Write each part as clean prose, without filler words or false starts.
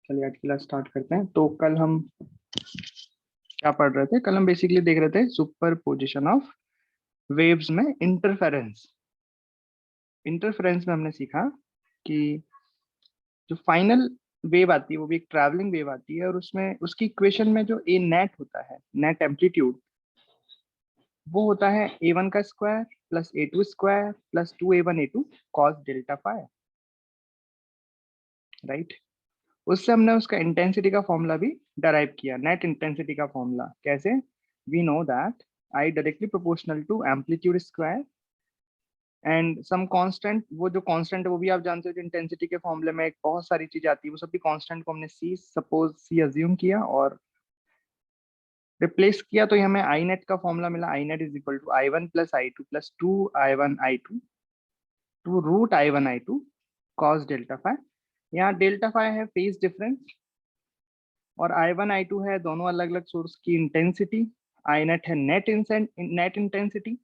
चलिए आज की क्लास स्टार्ट करते हैं। तो कल हम क्या पढ़ रहे थे? कल हम बेसिकली देख रहे थे सुपर पोजिशन ऑफ वेव्स में इंटरफेरेंस। इंटरफेरेंस में हमने सीखा कि जो फाइनल वेव आती है वो भी एक ट्रैवलिंग वेव आती है, और उसमें उसकी इक्वेशन में जो ए नेट होता है, नेट एम्पलीट्यूड, वो होता है a1 का square plus a2 square plus 2a1 a2 cos delta phi, right. उससे हमने उसका इंटेंसिटी का फॉर्मूला भी डराइव किया, नेट इंटेंसिटी का फॉर्मूला। कैसे? We know that I directly proportional to amplitude square and some constant. वो जो कांस्टेंट है वो भी आप जानते हो, जो इंटेंसिटी के फॉर्मूले में एक बहुत सारी चीजें आती है, वो सभी कांस्टेंट को हमने सी, सपोज सी अज्यूम किया और रिप्लेस किया, तो ये हमें आई नेट का फॉर्मूला मिला। I net is equal to I one plus I two plus 2i1 i2 two root i1 i2 cos delta phi. यहाँ डेल्टा फाई है फेज डिफरेंस और i1 i2 है दोनों अलग अलग सोर्स की इंटेंसिटी। आई नेट है नेट इंटेंसिटी।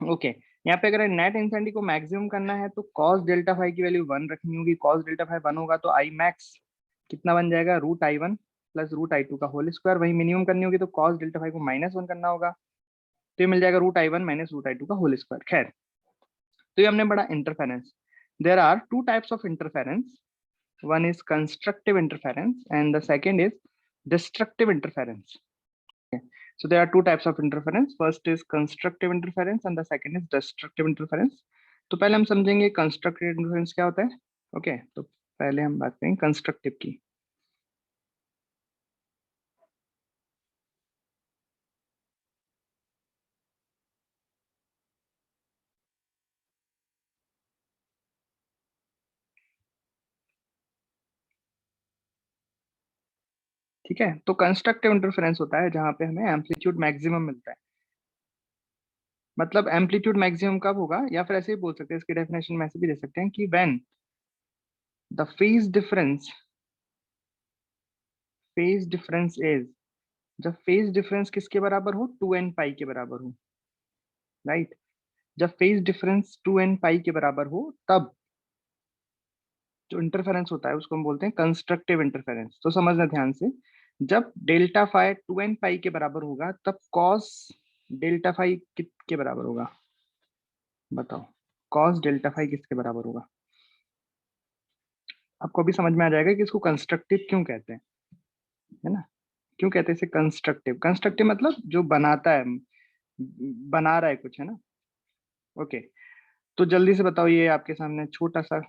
ओके, यहाँ पे अगर नेट इंटेंसिटी को मैक्सिमम करना है तो cos डेल्टा फाई की वैल्यू 1 रखनी होगी। cos डेल्टा फाई 1 होगा तो आई मैक्स कितना बन जाएगा? Root i1 plus root i2 का होल स्क्वायर। वही मिनिमम करनी होगी तो cos डेल्टा फाई को -1 करना होगा, तो ये मिल जाएगा root i1 minus root i2 का होल स्क्वायर। खैर, तो ये हमने पढ़ा interference. There are two types of interference. One is constructive interference and the second is destructive interference. Okay. So there are two types of interference. First is constructive interference and the second is destructive interference. तो पहले हम समझेंगे constructive interference क्या होता है। Okay, तो पहले हम बात करेंगे constructive की। ठीक है, तो कंस्ट्रक्टिव इंटरफेरेंस होता है जहां पे हमें एम्पलीट्यूड मैक्सिमम मिलता है। मतलब एम्पलीट्यूड मैक्सिमम कब होगा, या फिर ऐसे ही बोल सकते हैं, इसकी डेफिनेशन में ऐसे भी दे सकते हैं कि when the phase difference is, जब फेज डिफरेंस किसके बराबर हो? 2n पाई के बराबर हो, राइट। जब फेज डिफरेंस 2n पाई के बराबर हो तब जो इंटरफेरेंस होता है उसको हम बोलते हैं कंस्ट्रक्टिव इंटरफेरेंस। तो समझना ध्यान से, जब डेल्टा फाई 2n पाई के बराबर होगा तब कॉस डेल्टा फाई किसके बराबर होगा? बताओ, कॉस डेल्टा फाई किसके बराबर होगा? आपको अभी समझ में आ जाएगा कि इसको कंस्ट्रक्टिव क्यों कहते हैं, है ना। क्यों कहते हैं इसे कंस्ट्रक्टिव? कंस्ट्रक्टिव मतलब जो बनाता है, बना रहा है कुछ, है ना। ओके, तो जल्दी से बताओ, ये आपके सामने छोटा सा,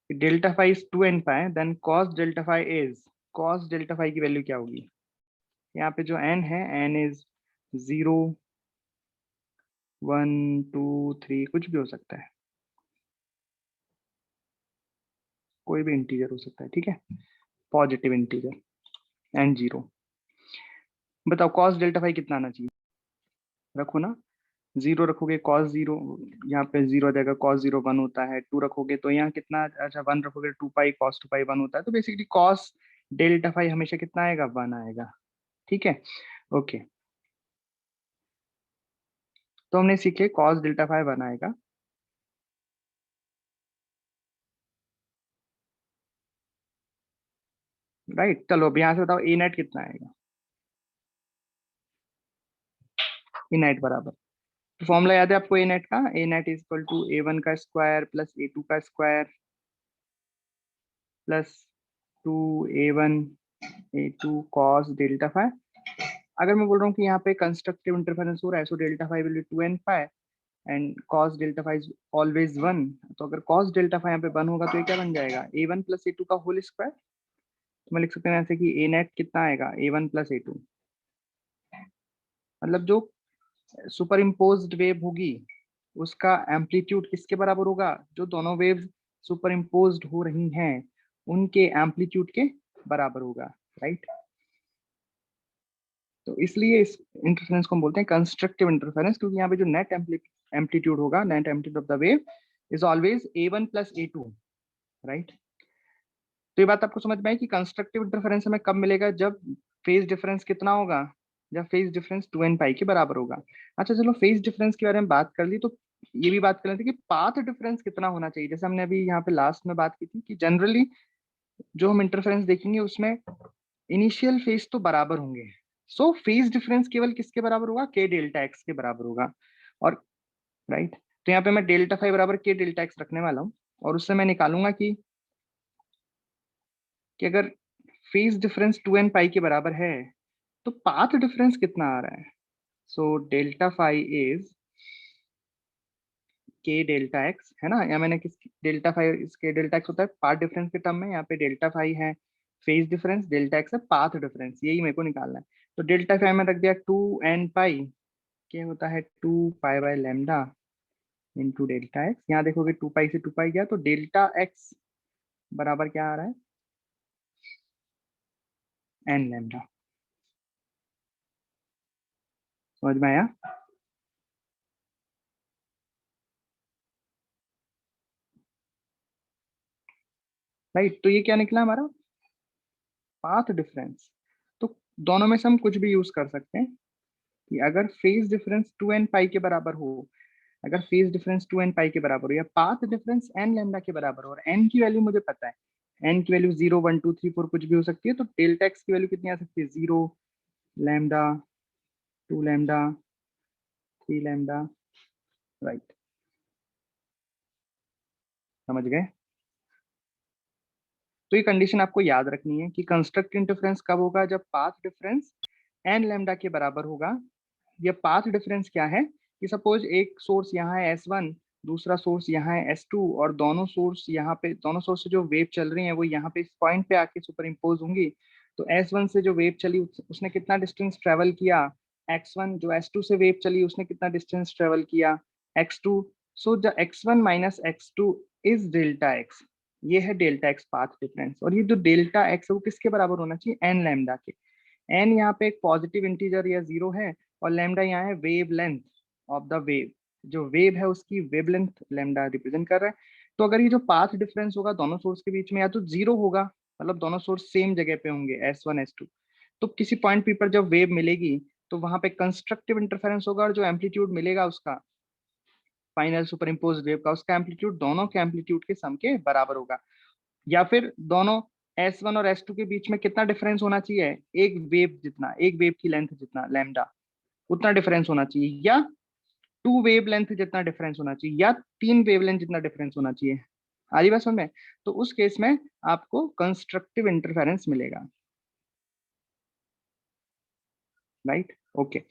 delta phi is 2n pi, then cos delta phi is, cos delta phi की वैल्यू क्या होगी? यहाँ पे जो n है, n इज 0 1 2 3, कुछ भी हो सकता है, कोई भी इंटीजर हो सकता है, ठीक है, पॉजिटिव इंटीजर एंड 0। बताओ कॉस डेल्टा फाई कितना आना चाहिए? रखो ना, 0 रखोगे कॉस 0, यहाँ पे 0 आ जाएगा, कॉस 0 1 होता है। 2 रखोगे तो यहाँ कितना, अच्छा 1 रखोगे 2 पाई, कॉस 2 पाई 1 होता है। तो बेसिकली कॉस डेल्टा फाई हमेशा कितना आएगा? 1 आएगा, ठीक है। ओके, तो हमने सीखे कॉस डेल्टा फाई 1 आएगा। राइट, चलो अब यहाँ से बताओ ए नेट कितना आएगा? ए नेट बराबर, तो फॉर्मूला याद है आपको ए नेट का? A net is equal to a1 का स्क्वायर प्लस a2 का square plus 2a1 a2 cos delta phi. अगर मैं बोल रहा हूँ कि यहाँ पे कंस्ट्रक्टिव इंटरफेरेंस हो रहा है, so delta phi will be 2n pi and cos delta phi is always 1। तो अगर कॉस डेल्टा फाई यहाँ पे 1 होगा तो ये क्या बन जाएगा? a1 प्लस a2 का होल स्क्वायर। तो मैं लिख सकते हैं ऐसे कि a नेट कितना आएगा? a1 plus a2। मतलब जो सुपर इम्पोज्ड वेव होगी उसका एम्पलीट्यूड किसके बराबर होगा? जो दोनों वेव्स सुपर इम्पोज्ड हो रही हैं उनके एम्पलीट्यूड के बराबर होगा, राइट। तो इसलिए इस इंटरफेरेंस को हम बोलते हैं कंस्ट्रक्टिव इंटरफेरेंस, क्योंकि यहाँ पे जो नेट एम्पलीट्यूड होगा, net amplitude of the wave is always a1 plus a2, right. तो ये बात आपको समझ में आई कि कंस्ट्रक्टिव इंटरफेरेंस हमें कब मिलेगा? जब फेज डिफरेंस कितना होगा? जब फेज डिफरेंस 2n पाई के बराबर होगा। अच्छा चलो, फेज डिफरेंस के बारे में बात कर ली, तो ये भी बात कर लेते हैं कि पाथ डिफरेंस कितना होना चाहिए। जैसे हमने अभी यहाँ पे लास्ट में बात की थी कि जनरली जो हम इंटरफेरेंस देखेंगे उसमें इनिशियल फेज तो बराबर होंगे। सो फेज डिफरेंस केवल किसके बराबर होगा, के डेल्टा एक्स के बराबर होगा। और राइट, तो यहाँ पे मैं डेल्टा फाइव बराबर के डेल्टा एक्स रखने वाला हूँ, और उससे मैं निकालूंगा कि अगर फेज डिफरेंस 2n पाई के बराबर है तो पाथ डिफरेंस कितना आ रहा है। सो डेल्टा फाइव इज के डेल्टा एक्स, है ना, या मैंने किस डेल्टा फाइव इसके डेल्टा एक्स होता है पाथ डिफरेंस के टर्म में, यहाँ पे डेल्टा फाइव है फेज डिफरेंस, डेल्टा एक्स है पाथ डिफरेंस, यही मेरे को निकालना है। तो डेल्टा फाइव में रख दिया 2n पाई, क्या होता है 2 पाई/लैम्डा इंटू डेल्टा एक्स। यहाँ देखोगे 2 पाई से 2 पाई गया, तो डेल्टा एक्स बराबर क्या आ रहा है, n लैम्डा। समझ में आया। राइट, तो ये क्या निकला हमारा पाथ डिफरेंस। तो दोनों में से हम कुछ भी यूज कर सकते हैं कि अगर फेज डिफरेंस 2n पाई के बराबर हो, अगर फेज डिफरेंस 2n पाई के बराबर हो, या पाथ डिफरेंस n लैम्डा के बराबर हो, और n की वैल्यू मुझे पता है, n की वैल्यू 0 1 2 3 4 कुछ भी हो सकती है, तो डेल्टा एक्स की वैल्यू कितनी आ सकती है, 0 लैम्डा 2 लैम्डा 3 लैम्डा। राइट, समझ गए। तो ये कंडीशन आपको याद रखनी है कि कंस्ट्रक्ट इंटरफेरेंस कब होगा, जब पाथ डिफरेंस n लैम्डा के बराबर होगा। ये पाथ डिफरेंस क्या है कि सपोज एक सोर्स यहाँ है S1, दूसरा सोर्स यहाँ है S2, और दोनों सोर्स यहाँ पे, दोनों सोर्स से जो वेव चल रही है वो यहाँ पे इस पॉइंट पे आके सुपर इम्पोज होंगी। तो S1 से जो वेव चली उसने कितना डिस्टेंस ट्रेवल किया, X1 जो S2 से वेव चली उसने कितना डिस्टेंस ट्रेवल किया, X2। So the X1 - X2 is delta x. ये है डेल्टा एक्स पाथ डिफरेंस, और ये जो डेल्टा एक्स है वो किसके बराबर होना चाहिए, n लैम्डा के। n यहाँ पे एक पॉजिटिव इंटीजर या जीरो है, और लैम्डा यहाँ है wave length of the wave, जो वेव है उसकी वेव लेंथ लैम्डा रिप्रेजेंट कर रहा है। तो अगर ये जो पाथ डिफरेंस होगा दोनों सोर्स के बीच में, या तो जीरो होगा, मतलब दोनों सोर्स सेम जगह पे होंगे S1 S2, तो किसी पॉइंट पी पर जब वेव मिलेगी तो वहां पे कंस्ट्रक्टिव इंटरफेरेंस होगा, और जो एम्पलीट्यूड मिलेगा उसका फाइनल सुपर इम्पोज वेव का, उसका एम्पलीट्यूड दोनों के एम्पलीट्यूड के सम के बराबर होगा। या फिर दोनों S1 और S2 के बीच में कितना डिफरेंस होना चाहिए, एक वेव जितना, एक वेव की लेंथ जितना लैम्डा, उतना डिफरेंस होना चाहिए, या टू वेव लेंथ जितना डिफरेंस होना चाहिए, या तीन वेव लेंथ जितना डिफरेंस होना चाहिए। आ रही बात समझ में। तो उस केस में आपको कंस्ट्रक्टिव इंटरफेरेंस मिलेगा। Right, okay.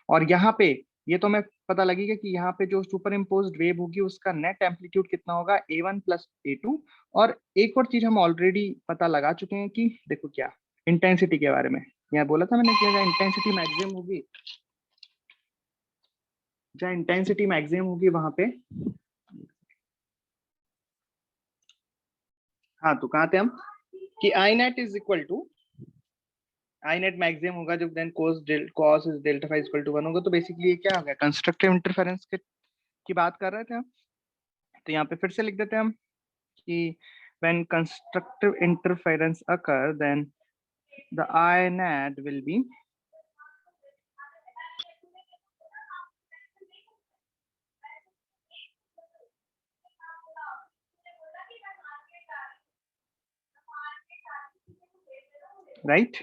और यहाँ पे ये तो मैं पता लगेगा कि यहाँ पे जो सुपर इम्पोज्ड वेव होगी उसका नेट एम्पलीट्यूड कितना होगा, A1 + A2। और एक और चीज हम ऑलरेडी पता लगा चुके हैं कि देखो क्या, इंटेंसिटी के बारे में यहाँ बोला था मैंने कि अगर इंटेंसिटी मैक्सिमम होगी, जहाँ इंटेंसिटी मैक्सिमम होगी वहां पे, हाँ तो कहाँ थे हम, कि I net is equal to, I net maximum होगा जब then cos is delta phi equal to 1 होगा। तो बेसिकली ये क्या हो गया, कंस्ट्रक्टिव इंटरफेरेंस की बात कर रहे थे हम। तो यहाँ पे फिर से लिख देते हैं हम कि when constructive interference occur then the INAT will be right,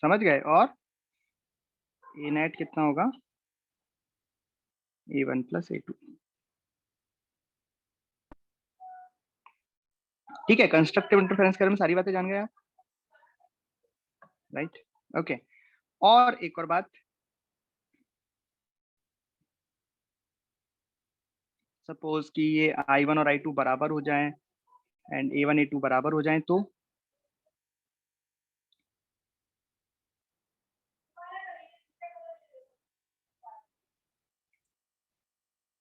समझ गए। और ANAT कितना होगा, A1 + A2। ठीक है, कंस्ट्रक्टिव इंटरफेरेंस के बारे में सारी बातें जान गए आप। Right, okay. और एक और बात, सपोज कि ये I1 और I2 बराबर हो जाएं एंड A1 A2 बराबर हो जाएं, तो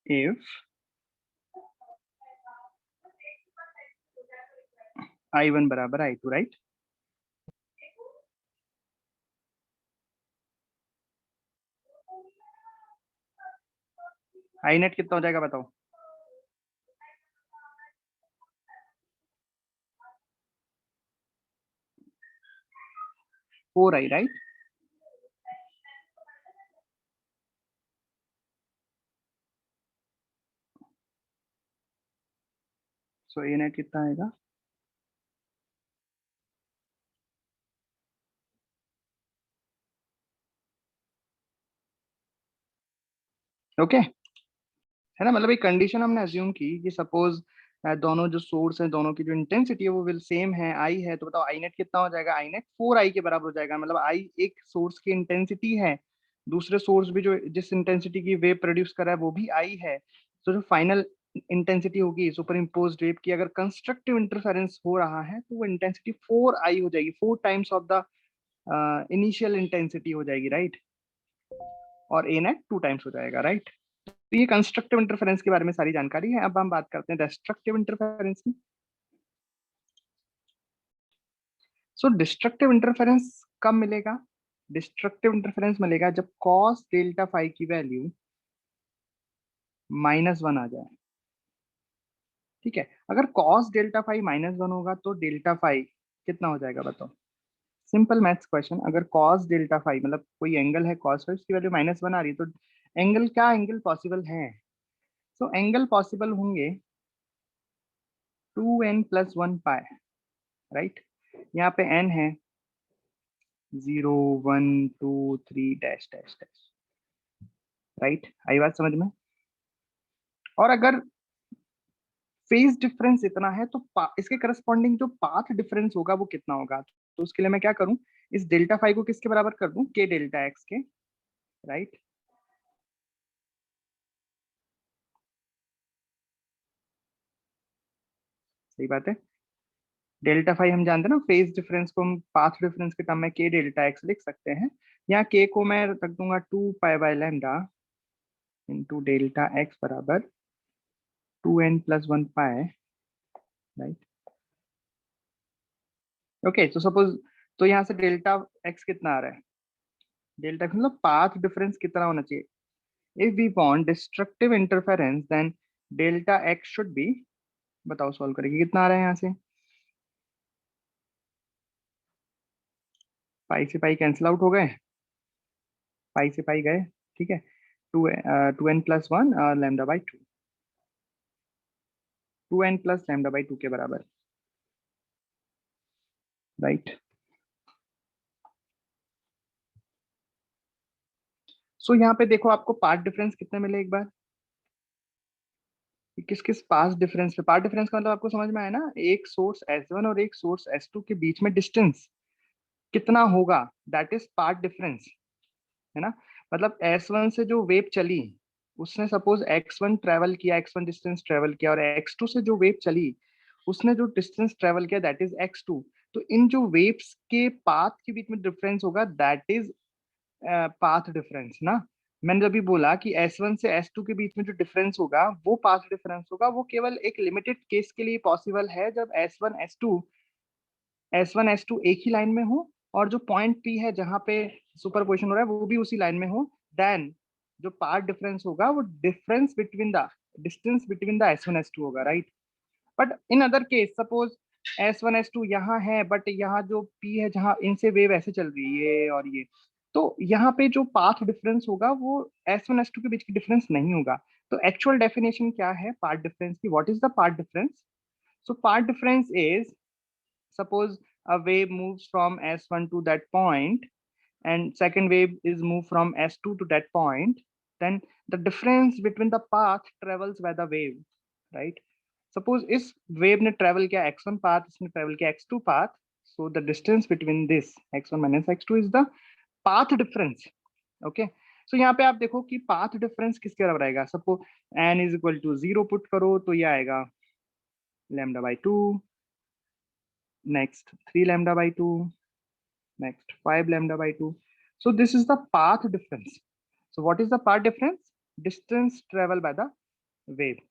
if I1 बराबर I2, राइट। आई नेट कितना हो जाएगा बताओ, 4I, राइट। सो ए नेट कितना आएगा? ओके है ना, मतलब एक कंडीशन हमने अज्यूम की कि सपोज दोनों जो सोर्स है दोनों की जो इंटेंसिटी है वो विल सेम है, आई है, तो बताओ आई नेट कितना हो जाएगा? आई नेट 4 आई के बराबर हो जाएगा। मतलब आई एक सोर्स की इंटेंसिटी है, दूसरे सोर्स भी जो जिस इंटेंसिटी की वेव प्रोड्यूस कर रहा है वो भी आई है। तो जो फाइनल इंटेंसिटी होगी सुपर इम्पोज्ड वेव की, अगर कंस्ट्रक्टिव इंटरफेरेंस हो रहा है तो वो इंटेंसिटी 4 आई हो जाएगी, 4 times of the initial intensity हो जाएगी, राइट? और ए नेट 2 टाइम्स हो जाएगा, राइट? तो ये कंस्ट्रक्टिव इंटरफेरेंस के बारे में सारी जानकारी है। अब हम बात करते हैं डिस्ट्रक्टिव इंटरफेरेंस की। सो डिस्ट्रक्टिव इंटरफेरेंस कब मिलेगा? डिस्ट्रक्टिव इंटरफेरेंस मिलेगा जब cos डेल्टा फाई की वैल्यू -1 आ जाए। ठीक है, अगर cos डेल्टा फाई -1 होगा तो डेल्टा फाई कितना हो जाएगा बताओ? सिंपल मैथ्स क्वेश्चन, अगर cos डेल्टा फाई मतलब कोई एंगल है cos फाई, उसकी वैल्यू -1 आ रही है, तो एंगल क्या एंगल पॉसिबल है? तो एंगल पॉसिबल होंगे 2n+1 पाई, राइट? यहाँ पे n है 0 1 2 3 डैश डैश डैश, राइट? आई बात समझ में? और अगर फेज डिफरेंस इतना है तो इसके करस्पॉन्डिंग जो पाथ डिफरेंस होगा वो कितना होगा? तो उसके लिए मैं क्या करूं, इस डेल्टा फाई को किसके बराबर कर दूं? के डेल्टा एक्स के, राइट? सही बात है। डेल्टा फाई हम जानते हैं ना, फेज डिफरेंस को हम पाथ डिफरेंस के टर्म में के डेल्टा एक्स लिख सकते हैं। यहाँ के को मैं रख दूंगा 2 पाई/लैम्डा इंटू डेल्टा एक्स बराबर 2n+1 पाई, राइट? ओके, तो सपोज, तो यहाँ से डेल्टा एक्स कितना आ रहा है? डेल्टा मतलब पाथ डिफरेंस कितना होना चाहिए? If we want destructive interference then delta x should be, बताओ सॉल्व करेंगे कितना आ रहा है यहाँ से? पाई से पाई कैंसिल आउट हो गए, पाई से पाई गए, ठीक है। 2n+1 और λ/2, 2n प्लस λ/2 के बराबर, राइट? सो यहाँ पे देखो आपको पार्ट डिफरेंस कितने मिले एक बार? किस किस पास डिफरेंस पे? पार्ट डिफरेंस का मतलब आपको समझ में आया ना, एक सोर्स S1 और एक सोर्स S2 के बीच में डिस्टेंस कितना होगा, दैट इज पार्ट डिफरेंस, है ना? मतलब S1 से जो वेव चली, उसने सपोज x1 ट्रेवल किया, x1 डिस्टेंस ट्रेवल किया, और x2 से जो वेव चली उसने जो डिस्टेंस ट्रेवल किया दैट इज x2। तो इन जो वेव्स के पाथ के बीच में डिफरेंस होगा दैट इज पाथ डिफरेंस ना। मैंने जब भी बोला कि S1 से S2 के बीच में जो डिफरेंस होगा वो पाथ डिफरेंस होगा, वो केवल एक लिमिटेड केस के लिए पॉसिबल है जब S1 S2 एक ही लाइन में हो, और जो पॉइंट P है जहां पे सुपरपोजिशन हो रहा है वो भी उसी लाइन में हो। देन जो पार्ट डिफरेंस होगा वो difference between the distance between the S1 S2 होगा, right? But in other case suppose S1 S2 यहाँ है, बट यहाँ जो P है जहाँ इनसे वेव ऐसे चल रही है ये और ये, तो यहाँ पे जो पाथ डिफरेंस होगा वो S1 S2 के बीच की डिफरेंस नहीं होगा। तो एक्चुअल डेफिनेशन क्या है पार्ट डिफरेंस की? What is the path difference? So path difference is, suppose a wave moves from S1 to that point and second wave is moved from S2 to that point, then the difference between the path travels by the wave, right? Suppose इस wave ने travel किया x1 path, इसने travel किया x2 path, so the distance between this x1 minus x2 is the path difference, okay? So यहाँ पे आप देखो कि path difference किसके बराबर आएगा? Suppose n is equal to 0 put करो तो ये आएगा λ/2, next 3 λ/2, next 5 λ/2. So this is the path difference. So what is the path difference? Distance traveled by the wave.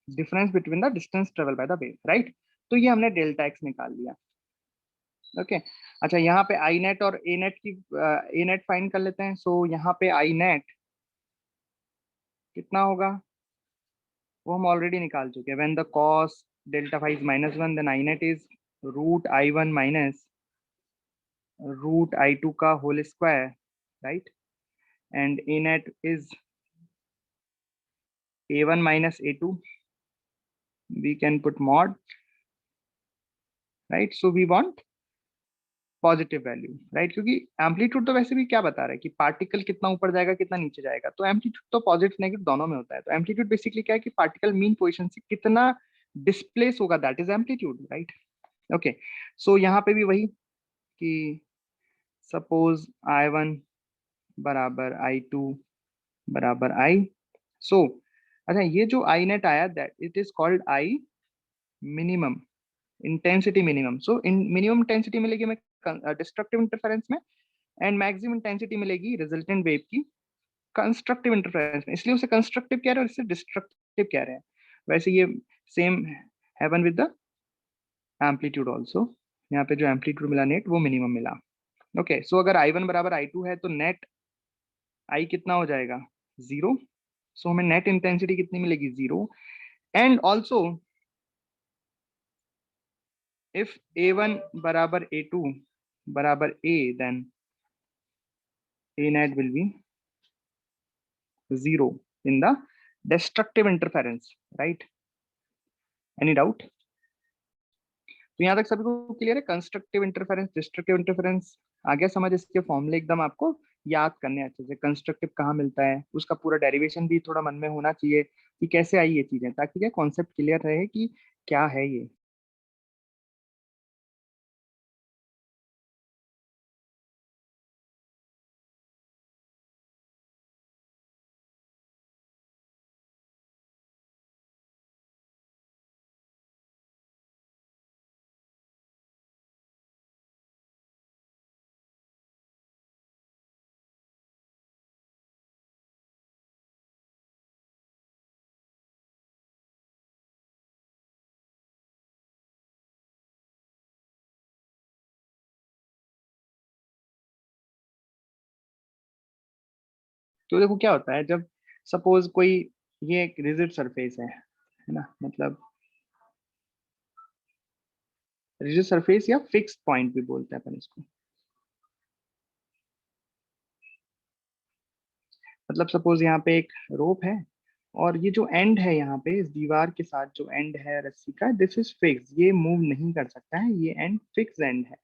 Difference between the distance traveled by the wave, right? तो ये हमने delta x निकाल लिया, okay. अच्छा, यहाँ पे आई net और ए net की ए नेट फाइंड कर लेते हैं। सो यहाँ पे आई नेट कितना होगा वो हम ऑलरेडी निकाल चुके हैं। When the cos delta phi is -1 then I net is √I1 minus √I2 का whole square, right? And a net is a1 minus a2, we can put mod, right? So we want positive value, right? क्योंकि amplitude तो वैसे भी क्या बता रहा है कि पार्टिकल कितना ऊपर जाएगा कितना नीचे जाएगा, तो एम्पलीट्यूड तो पॉजिटिव नेगेटिव दोनों में होता है। तो एम्पलीट्यूड बेसिकली क्या है कि पार्टिकल मीन पोजीशन से कितना डिस्प्लेस होगा, that is amplitude, right? Okay, so यहाँ पे भी वही कि सपोज I1 बराबर I2 बराबर I, सो अच्छा ये जो I नेट आया that it is called I minimum intensity minimum. So in minimum intensity मिलेगी हमें डिस्ट्रक्टिव इंटरफेरेंस में, एंड मैक्सिमम इंटेंसिटी मिलेगी रिजल्टेंट वेव की कंस्ट्रक्टिव इंटरफेरेंस में। इसलिए उसे कंस्ट्रक्टिव कह रहे हैं और इसे डिस्ट्रक्टिव कह रहे हैं। वैसे ये same happen with the amplitude also. यहाँ पे जो एम्पलीट्यूड मिला नेट वो मिनिमम मिला। ओके, सो अगर I1 बराबर I2 है तो नेट I कितना हो जाएगा, 0। सो हमें नेट इंटेंसिटी कितनी मिलेगी, 0। एंड ऑल्सो if A1 बराबर A2 बराबर A, then A net will be 0 in the destructive interference, right? Any doubt? तो यहाँ तक सभी को क्लियर है? कंस्ट्रक्टिव इंटरफेरेंस, डिस्ट्रक्टिव इंटरफेरेंस आ गया समझ? इसके फॉर्मूले एकदम आपको याद करने अच्छे से। कंस्ट्रक्टिव कहाँ मिलता है, उसका पूरा डेरिवेशन भी थोड़ा मन में होना चाहिए कि कैसे आई ये चीजें, ताकि क्या कॉन्सेप्ट क्लियर रहे कि क्या है ये। तो देखो क्या होता है जब सपोज कोई, ये एक रिजिड सरफेस है ना, मतलब रिजिड सरफेस या फिक्स पॉइंट भी बोलते हैं अपन इसको। मतलब सपोज यहाँ पे एक रोप है और ये जो एंड है यहाँ पे इस दीवार के साथ जो एंड है रस्सी का, दिस इज फिक्स, ये मूव नहीं कर सकता है, ये एंड फिक्स एंड है,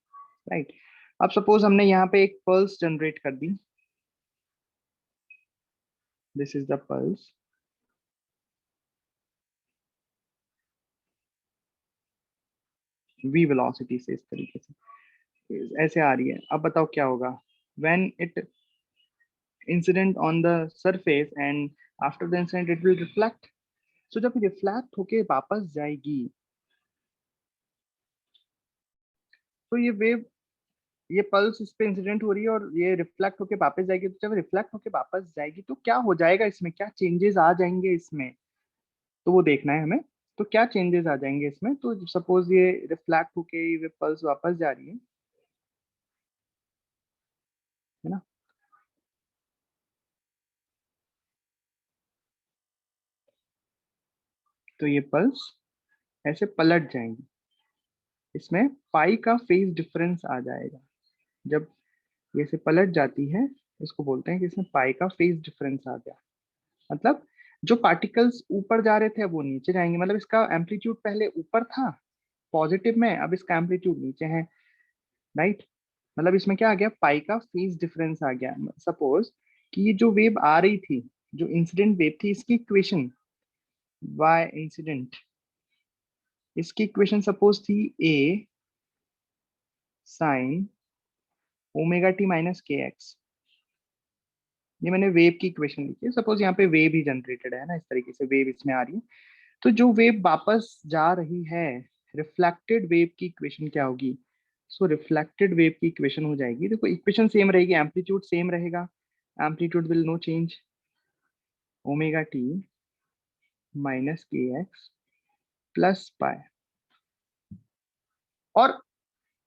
राइट? अब सपोज हमने यहाँ पे एक पल्स जनरेट कर दी, this is the pulse, v velocity से इस तरीके से ऐसे आ रही है। अब बताओ क्या होगा, when it incident on the surface and after the incident it will reflect. So जब रिफ्लेक्ट होके वापस जाएगी तो ये वेव, ये पल्स इस पे इंसिडेंट हो रही है और ये रिफ्लेक्ट होके वापस जाएगी। तो जब रिफ्लेक्ट होके वापस जाएगी तो क्या हो जाएगा इसमें, क्या चेंजेस आ जाएंगे इसमें, तो वो देखना है हमें। तो क्या चेंजेस आ जाएंगे इसमें, तो सपोज ये रिफ्लेक्ट होके ये पल्स वापस जा रही है ना, तो ये पल्स ऐसे पलट जाएंगी, इसमें पाई का फेज डिफरेंस आ जाएगा। जब ये से पलट जाती है इसको बोलते हैं कि इसमें पाई का फेज डिफरेंस आ गया। मतलब जो पार्टिकल्स ऊपर जा रहे थे वो नीचे जाएंगे, मतलब इसका एम्पलीट्यूड पहले ऊपर था पॉजिटिव में, अब इसका एम्पलीट्यूड नीचे है, राइट? मतलब इसमें क्या आ गया, पाई का फेज डिफरेंस आ गया। सपोज कि ये जो वेव आ रही थी, जो इंसिडेंट वेव थी, इसकी इक्वेशन वाई इंसिडेंट, इसकी इक्वेशन सपोज थी ए sign omega T minus K x. ये मैंने वेव की इक्वेशन लिखी है। सपोज यहाँ पे वेव ही जनरेटेड है ना, इस तरीके से वेव इसमें आ रही है, तो जो वेव वापस जा रही है, रिफ्लेक्टेड वेव की इक्वेशन क्या होगी, सो रिफ्लेक्टेड वेव की इक्वेशन हो जाएगी, देखो इक्वेशन सेम रहेगी, एम्पलीट्यूड सेम रहेगा, amplitude will no change, omega T minus K X plus pi. और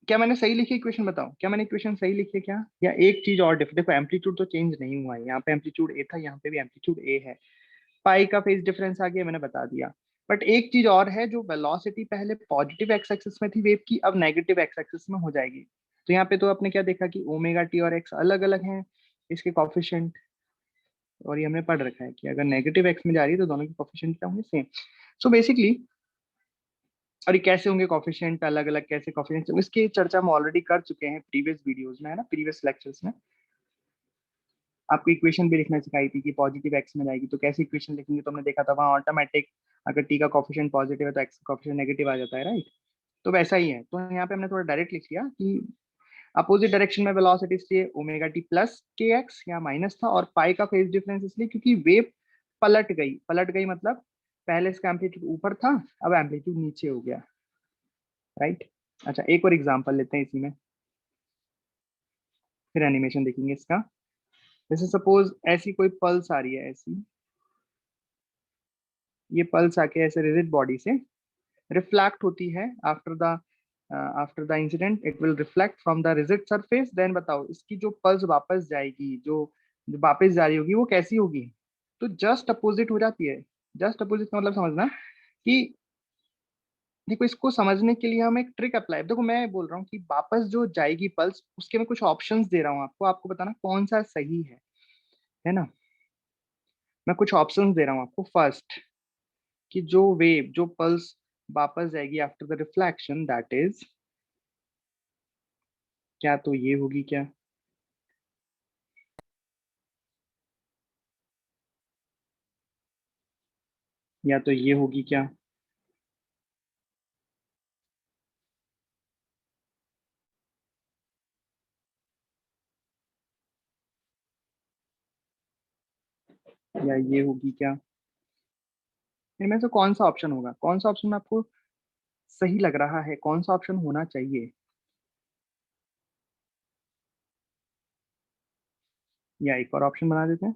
क्या मैंने सही लिखी इक्वेशन, बताओ क्या मैंने इक्वेशन सही लिखी है क्या, या एक चीज और डिफरेंट, देखो एम्पलीट्यूड तो चेंज नहीं हुआ है, यहाँ पे एम्पलीट्यूड ए था, यहाँ पे भी एम्पलीट्यूड ए है, पाई का फेज डिफरेंस आ गया मैंने बता दिया। बट एक चीज और है, जो वेलोसिटी पहले पॉजिटिव एक्स एक्सिस में थी वेव की, अब नेगेटिव एक्स एक्सिस में हो जाएगी। तो यहाँ पे तो आपने क्या देखा कि ओमेगा टी और एक्स अलग अलग हैं, इसके कॉफिशिएंट, और ये हमने पढ़ रखा है कि अगर नेगेटिव एक्स में जा रही है तो दोनों के कोफिशिएंट क्या होंगे, सेम। सो बेसिकली, और ये कैसे होंगे कोफिशिएंट अलग अलग, कैसे कोफिशिएंट होंगे, इसकी चर्चा हम ऑलरेडी कर चुके हैं प्रीवियस वीडियोस में, है ना, प्रीवियस लेक्चर्स में। आपको इक्वेशन भी लिखना सिखाई थी कि पॉजिटिव एक्स में जाएगी तो कैसे इक्वेशन लिखेंगे, तो हमने देखा था वहाँ ऑटोमेटिक, अगर टी का कोफिशिएंट पॉजिटिव है तो एक्स का कोफिशिएंट नेगेटिव आ जाता है, राइट। तो वैसा ही है, तो यहाँ पे हमने थोड़ा डायरेक्ट लिख लिया कि अपोजिट डायरेक्शन में वेलोसिटी इसलिए omega T plus K x या माइनस था, और पाई का फेज डिफरेंस इसलिए क्योंकि वेव पलट गई मतलब पहले इसका एम्पलीट्यूड ऊपर था, अब एम्पलीट्यूड नीचे हो गया, राइट। अच्छा, एक और एग्जांपल लेते हैं इसी में, फिर एनिमेशन देखेंगे इसका। जैसे सपोज ऐसी कोई पल्स आ रही है, ऐसी ये पल्स आके ऐसे रिजिड बॉडी से रिफ्लेक्ट होती है after the incident, it will reflect from the rigid surface, then बताओ इसकी जो पल्स वापस जाएगी, जो वापस जा रही होगी वो कैसी होगी, तो जस्ट अपोजिट हो जाती है। जस्ट अपोजिट का मतलब समझना कि देखो, इसको समझने के लिए हम एक ट्रिक अप्लाई, देखो मैं बोल रहा हूँ कि वापस जो जाएगी पल्स उसके मैं कुछ ऑप्शंस दे रहा हूँ आपको, आपको बताना कौन सा सही है ना। मैं कुछ ऑप्शंस दे रहा हूँ आपको। फर्स्ट, कि जो पल्स वापस जाएगी after the reflection, that is क्या, तो ये होगी क्या, या तो ये होगी क्या, या ये होगी क्या, इनमें से कौन सा ऑप्शन होगा, कौन सा ऑप्शन आपको सही लग रहा है, कौन सा ऑप्शन होना चाहिए, या एक और ऑप्शन बना देते हैं,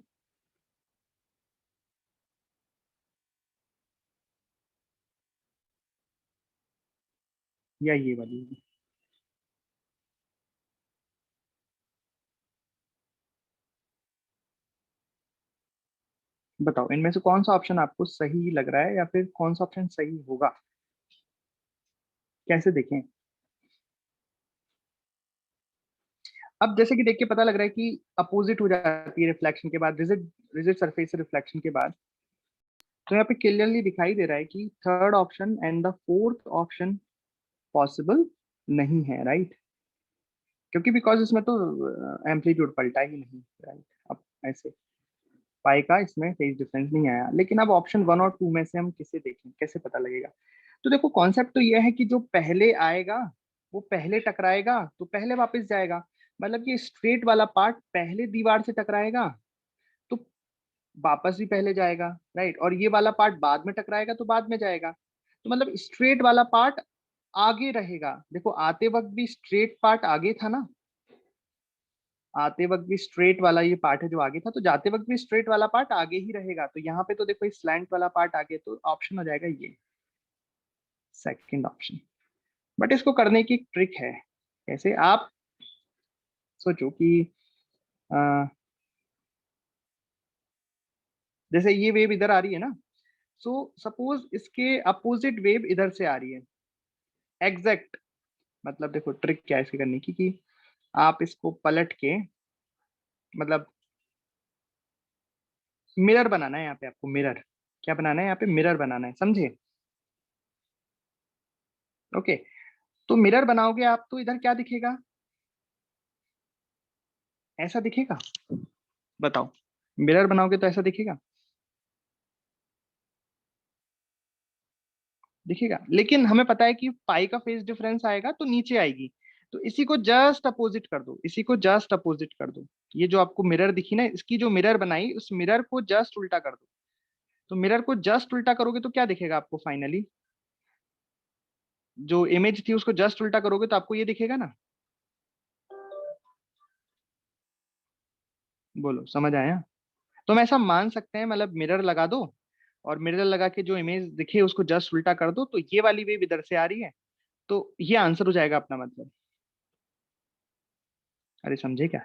या ये वाली होगी। बताओ इनमें से कौन सा ऑप्शन आपको सही लग रहा है, या फिर कौन सा ऑप्शन सही होगा, कैसे देखें। अब जैसे कि देख के पता लग रहा है कि अपोजिट हो जाती है रिफ्लेक्शन के बाद, रिजिड रिजिड सरफेस से रिफ्लेक्शन के बाद, तो यहाँ पे क्लियरली दिखाई दे रहा है कि third option and the fourth option possible नहीं है, राइट। क्योंकि बिकॉज इसमें तो एम्पलीट्यूड पलटा ही नहीं, राइट। अब ऐसे पाई का इसमें फेज डिफरेंस नहीं आया, लेकिन अब ऑप्शन वन और टू में से हम किसे देखें, कैसे पता लगेगा। तो देखो कॉन्सेप्ट तो यह है कि जो पहले आएगा वो पहले टकराएगा तो पहले वापस जाएगा, मतलब ये स्ट्रेट वाला पार्ट पहले दीवार से टकराएगा तो वापस भी पहले जाएगा, राइट, और ये वाला पार्ट बाद में टकराएगा तो बाद में जाएगा, तो मतलब स्ट्रेट वाला पार्ट आगे रहेगा। देखो आते वक्त भी स्ट्रेट पार्ट आगे था ना, आते वक्त भी स्ट्रेट वाला ये पार्ट है जो आगे था, तो जाते वक्त भी स्ट्रेट वाला पार्ट आगे ही रहेगा, तो यहाँ पे तो देखो स्लैंट वाला पार्ट आगे, तो ऑप्शन हो जाएगा ये सेकंड ऑप्शन। बट इसको करने की एक ट्रिक है, कैसे आप सोचो कि अ, जैसे ये वेव इधर आ रही है ना, सो सपोज इसके अपोजिट वेव इधर से आ रही है, एग्जैक्ट, मतलब देखो ट्रिक क्या है इसके करने की, कि आप इसको पलट के, मतलब मिरर बनाना है यहाँ पे आपको, मिरर क्या बनाना है यहाँ पे, मिरर बनाना है, समझे। ओके, तो मिरर बनाओगे आप तो इधर क्या दिखेगा, ऐसा दिखेगा, बताओ, मिरर बनाओगे तो ऐसा दिखेगा, दिखेगा, लेकिन हमें पता है कि पाई का फेज डिफरेंस आएगा तो नीचे आएगी, तो इसी को जस्ट अपोजिट कर दो, इसी को जस्ट अपोजिट कर दो, ये जो आपको मिरर दिखी ना, इसकी जो मिरर बनाई उस मिरर को जस्ट उल्टा कर दो, तो मिरर को जस्ट उल्टा करोगे तो क्या दिखेगा आपको फाइनली, जो इमेज थी उसको जस्ट उल्टा करोगे तो आपको ये दिखेगा ना, बोलो समझ आया। तो हम ऐसा मान सकते हैं, मतलब मिरर लगा दो और मिरर लगा के जो इमेज दिखे उसको जस्ट उल्टा कर दो, तो ये वाली वेव इधर से आ रही है, तो ये आंसर हो जाएगा अपना, मतलब। अरे समझे क्या।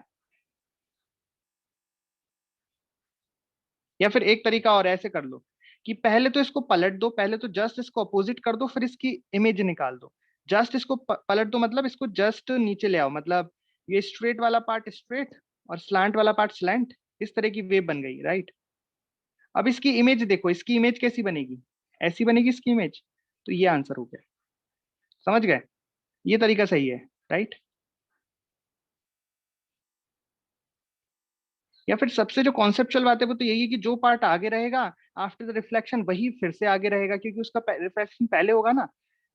या फिर एक तरीका और ऐसे कर लो कि पहले तो इसको पलट दो, पहले तो जस्ट इसको अपोजिट कर दो, फिर इसकी इमेज निकाल दो। जस्ट इसको पलट दो मतलब इसको जस्ट नीचे ले आओ, मतलब ये स्ट्रेट वाला पार्ट स्ट्रेट और स्लांट वाला पार्ट स्लैंट, इस तरह की वेव बन गई, राइट। अब इसकी इमेज देखो, इसकी इमेज कैसी बनेगी, ऐसी बनेगी इसकी इमेज। तो ये आंसर हो गया, समझ गए, ये तरीका सही है, राइट। या फिर सबसे जो कॉन्सेप्चुअल बात है वो तो यही है कि जो पार्ट आगे रहेगा आफ्टर द रिफ्लेक्शन वही फिर से आगे रहेगा, क्योंकि उसका रिफ्लेक्शन पहले होगा ना।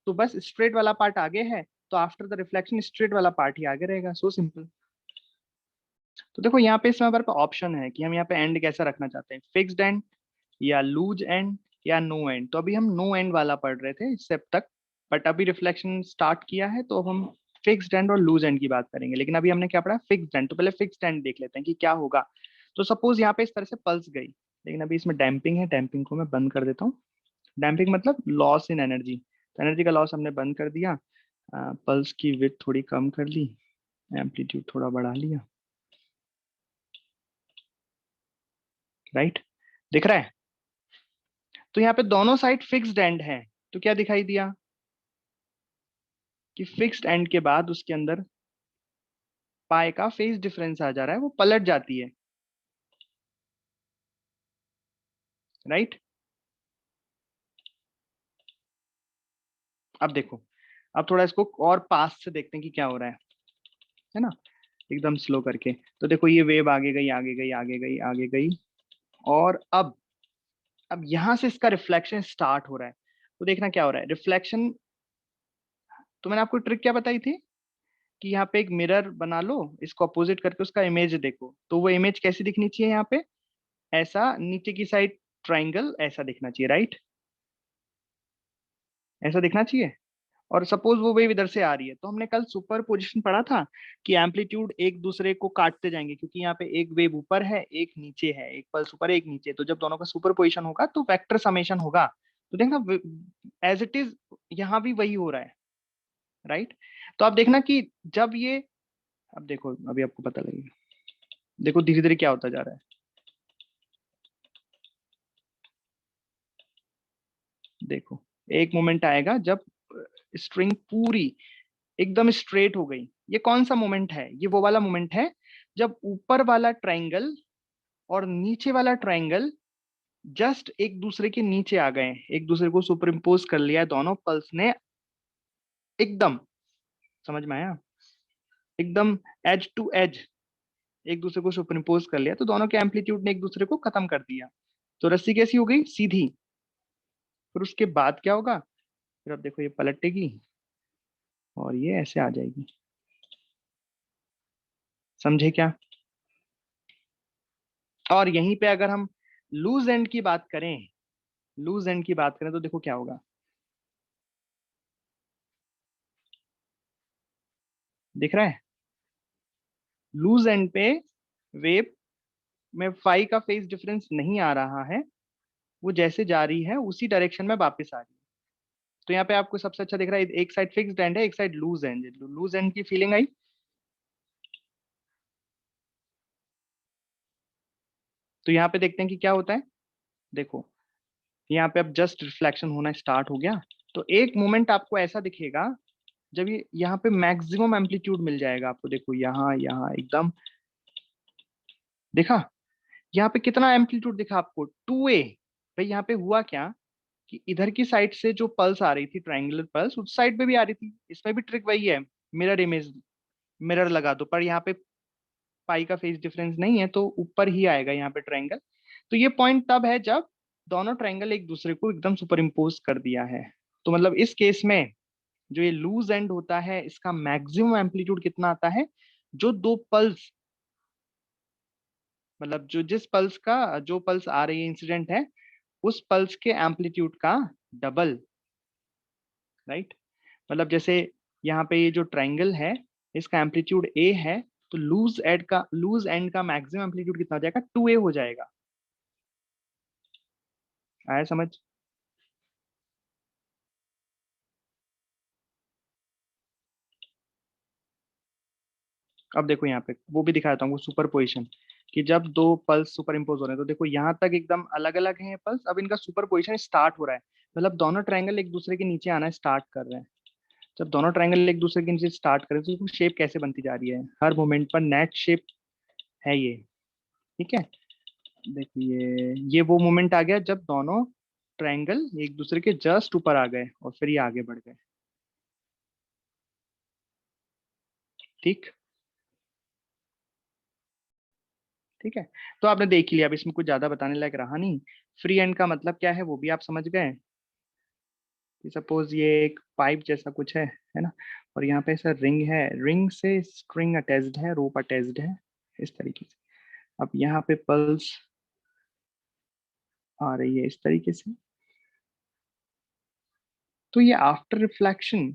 तो बस स्ट्रेट वाला पार्ट आगे है, तो आफ्टर द रिफ्लेक्शन स्ट्रेट वाला पार्ट ही आगे रहेगा, सो सिंपल। तो देखो यहाँ पे इसमें हमारे पास ऑप्शन है कि हम यहाँ पे एंड कैसा रखना चाहते हैं, फिक्स्ड एंड या लूज एंड या नो एंड। तो अभी हम नो एंड वाला पढ़ रहे थे इससे अब तक, बट अभी रिफ्लेक्शन स्टार्ट किया है तो अब हम फिक्स्ड एंड और लूज एंड की बात करेंगे। लेकिन अभी हमने क्या पढ़ा, फिक्स्ड एंड। तो पहले फिक्स्ड एंड देख लेते हैं कि क्या होगा। तो सपोज यहाँ पे इस तरह से पल्स गई, लेकिन अभी इसमें डैम्पिंग है, डैम्पिंग को मैं बंद कर देता हूँ। डैम्पिंग मतलब लॉस इन एनर्जी, तो एनर्जी का लॉस हमने बंद कर दिया। पल्स की विड्थ थोड़ी कम कर ली, एम्पलीट्यूड थोड़ा बढ़ा लिया, राइट, दिख रहा है। तो यहाँ पे दोनों साइड फिक्स्ड एंड है, तो क्या दिखाई दिया कि फिक्स्ड एंड के बाद उसके अंदर पाई का फेज डिफरेंस आ जा रहा है, वो पलट जाती है, राइट। अब देखो, अब थोड़ा इसको और पास से देखते हैं कि क्या हो रहा है ना, एकदम स्लो करके। तो देखो ये वेव आगे गई आगे गई आगे गई आगे गई, और अब यहां से इसका रिफ्लेक्शन स्टार्ट हो रहा है। तो देखना क्या हो रहा है रिफ्लेक्शन। तो मैंने आपको ट्रिक क्या बताई थी कि यहाँ पे एक मिरर बना लो, इसको अपोजिट करके उसका इमेज देखो, तो वो इमेज कैसी दिखनी चाहिए यहाँ पे, ऐसा नीचे की साइड ट्राइंगल ऐसा दिखना चाहिए, राइट, ऐसा दिखना चाहिए। और सपोज वो वेव इधर से आ रही है, तो हमने कल सुपर पोजिशन पढ़ा था कि एम्पलीट्यूड एक दूसरे को काटते जाएंगे, क्योंकि यहाँ पे एक वेव ऊपर है एक नीचे है, एक पल्स ऊपर एक नीचे, तो जब दोनों का सुपर पोजिशन होगा तो वेक्टर समेशन होगा। तो देखना एज इट इज यहाँ भी वही हो रहा है, राइट। तो आप देखना कि जब ये, अब देखो अभी आपको पता लगेगा, देखो धीरे धीरे क्या होता जा रहा है। देखो एक मोमेंट आएगा जब स्ट्रिंग पूरी एकदम स्ट्रेट हो गई। ये कौन सा मोमेंट है, ये वो वाला मोमेंट है जब ऊपर वाला ट्रायंगल और नीचे वाला ट्रायंगल जस्ट एक दूसरे के नीचे आ गए, एक दूसरे को सुपर इम्पोज कर लिया है दोनों पल्स ने, एकदम, समझ में आया, एकदम एज टू एज एक दूसरे को सुपर इम्पोज कर लिया, तो दोनों के एम्पलीट्यूड ने एक दूसरे को खत्म कर दिया। तो रस्सी कैसी हो गई, सीधी। फिर उसके बाद क्या होगा, फिर अब देखो ये पलटेगी और ये ऐसे आ जाएगी, समझे क्या। और यहीं पे अगर हम लूज एंड की बात करें, लूज एंड की बात करें तो देखो क्या होगा, दिख रहा है, लूज एंड पे वेव में फाई का फेज डिफरेंस नहीं आ रहा है, वो जैसे जा रही है उसी डायरेक्शन में वापस आ रही है। तो यहाँ पे आपको सबसे अच्छा दिख रहा है, एक साइड फिक्स्ड एंड है एक साइड लूज एंड है, लूज एंड की फीलिंग आई। तो यहाँ पे देखते हैं कि क्या होता है। देखो यहाँ पे अब जस्ट रिफ्लेक्शन होना स्टार्ट हो गया, तो एक मोमेंट आपको ऐसा दिखेगा जब ये यहाँ पे मैक्सिमम एम्पलीट्यूड मिल जाएगा आपको, देखो यहाँ यहाँ एकदम देखा, यहाँ पे कितना एम्पलीट्यूड दिखा आपको, 2a। भाई यहाँ पे हुआ क्या कि इधर की साइड से जो पल्स आ रही थी ट्रायंगुलर पल्स उस साइड पे भी आ रही थी, इसमें भी ट्रिक वही है, मिरर इमेज, मिरर लगा दो, पर यहाँ पे पाई का फेज डिफरेंस नहीं है तो ऊपर ही आएगा यहाँ पे ट्रायंगल। तो ये पॉइंट तब है जब दोनों ट्रायंगल एक दूसरे को एकदम सुपर इम्पोज कर दिया है। तो मतलब इस केस में जो ये लूज एंड होता है इसका मैक्सिमम एम्पलीट्यूड कितना आता है, जो दो पल्स, मतलब जो जिस पल्स का जो पल्स आ रही है इंसिडेंट है उस पल्स के एम्पलीट्यूड का डबल, राइट। मतलब जैसे यहाँ पे ये जो ट्रायंगल है इसका एम्पलीट्यूड ए है, तो लूज एंड का मैक्सिमम एम्पलीट्यूड कितना हो जाएगा, 2a हो जाएगा। आया समझ। अब देखो यहाँ पे वो भी दिखाता हूँ, वो सुपर पोजिशन, कि जब दो पल्स सुपर इम्पोज हो रहे हैं, तो देखो यहाँ तक एकदम अलग अलग है पल्स, अब इनका सुपर पोजिशन स्टार्ट हो रहा है, मतलब दोनों ट्रायंगल एक दूसरे के नीचे आना स्टार्ट कर रहे हैं। जब दोनों ट्रायंगल एक दूसरे के नीचे स्टार्ट करें तो शेप कैसे बनती जा रही है, हर मोमेंट पर नेट शेप है ये ठीक है, देखिए ये वो मोमेंट आ गया जब दोनों ट्रायंगल एक दूसरे के जस्ट ऊपर आ गए और फिर ये आगे बढ़ गए। ठीक, ठीक है, तो आपने देख लिया, अब इसमें कुछ ज्यादा बताने लायक रहा नहीं। फ्री एंड का मतलब क्या है वो भी आप समझ गए कि सपोज ये एक पाइप जैसा कुछ है ना, और यहाँ पे ऐसा रिंग है, रिंग से स्ट्रिंग अटैच्ड है, रोप अटैच्ड है इस तरीके से। अब यहाँ पे पल्स आ रही है इस तरीके से, तो ये आफ्टर रिफ्लेक्शन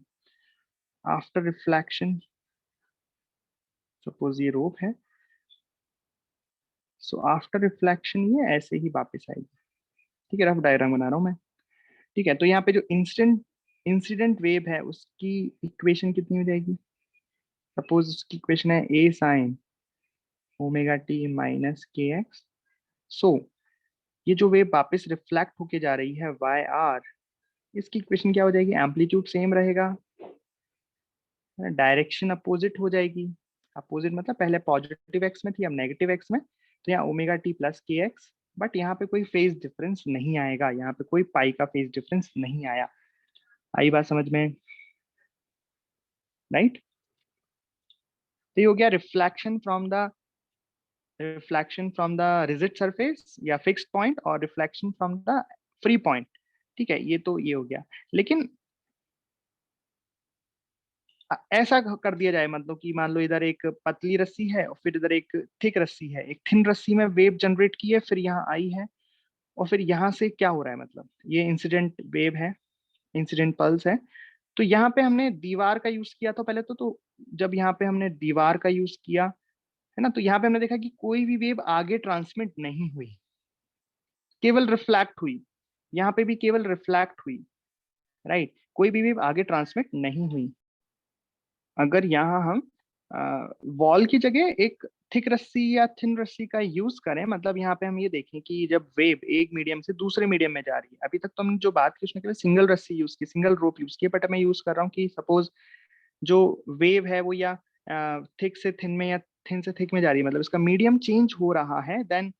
सपोज ये रोप है, सो आफ्टर रिफ्लेक्शन ये ऐसे ही वापस आएगी। ठीक है, रफ डायग्राम बना रहा हूँ मैं। ठीक है, तो यहाँ पे जो इंस्टेंट इंसिडेंट वेव है उसकी इक्वेशन कितनी हो जाएगी, सपोज उसकी इक्वेशन है ए sign omega T minus K x. सो ये जो वेव वापस रिफ्लेक्ट होके जा रही है वाई आर, इसकी इक्वेशन क्या हो जाएगी, एम्पलीट्यूड सेम रहेगा, डायरेक्शन अपोजिट हो जाएगी। अपोजिट मतलब पहले पॉजिटिव एक्स में थी अब नेगेटिव एक्स में, तो यहाँ omega T plus K x, but यहाँ पे कोई फेज डिफरेंस नहीं आएगा, यहाँ पे कोई पाई का फेज डिफरेंस नहीं आया। आई बात समझ में, राइट। तो ये हो गया reflection from the rigid surface या फिक्स्ड पॉइंट, और reflection from the free point. ठीक है, ये तो ये हो गया। लेकिन ऐसा कर दिया जाए, मतलब कि मान लो इधर एक पतली रस्सी है और फिर इधर एक थिक रस्सी है, एक थिन रस्सी में वेव जनरेट की है, फिर यहाँ आई है, और फिर यहाँ से क्या हो रहा है, मतलब ये इंसिडेंट वेव है, इंसिडेंट पल्स है। तो यहाँ पे हमने दीवार का यूज किया था पहले तो जब यहाँ पे हमने दीवार का यूज किया है ना, तो यहाँ पे हमने देखा कि कोई भी वेव आगे ट्रांसमिट नहीं हुई, केवल रिफ्लेक्ट हुई। यहाँ पे भी केवल रिफ्लेक्ट हुई, राइट, कोई भी वेव आगे ट्रांसमिट नहीं हुई। अगर यहाँ हम वॉल की जगह एक थिक रस्सी या थिन रस्सी का यूज करें, मतलब यहाँ पे हम ये देखें कि जब वेव एक मीडियम से दूसरे मीडियम में जा रही है, अभी तक तो हमने जो बात की उसमें केवल सिंगल रस्सी यूज की, सिंगल रोप यूज की, बट मैं यूज कर रहा हूँ कि सपोज जो वेव है वो या थिक से थिन में या थिन से थिक में जा रही है, मतलब इसका मीडियम चेंज हो रहा है, देन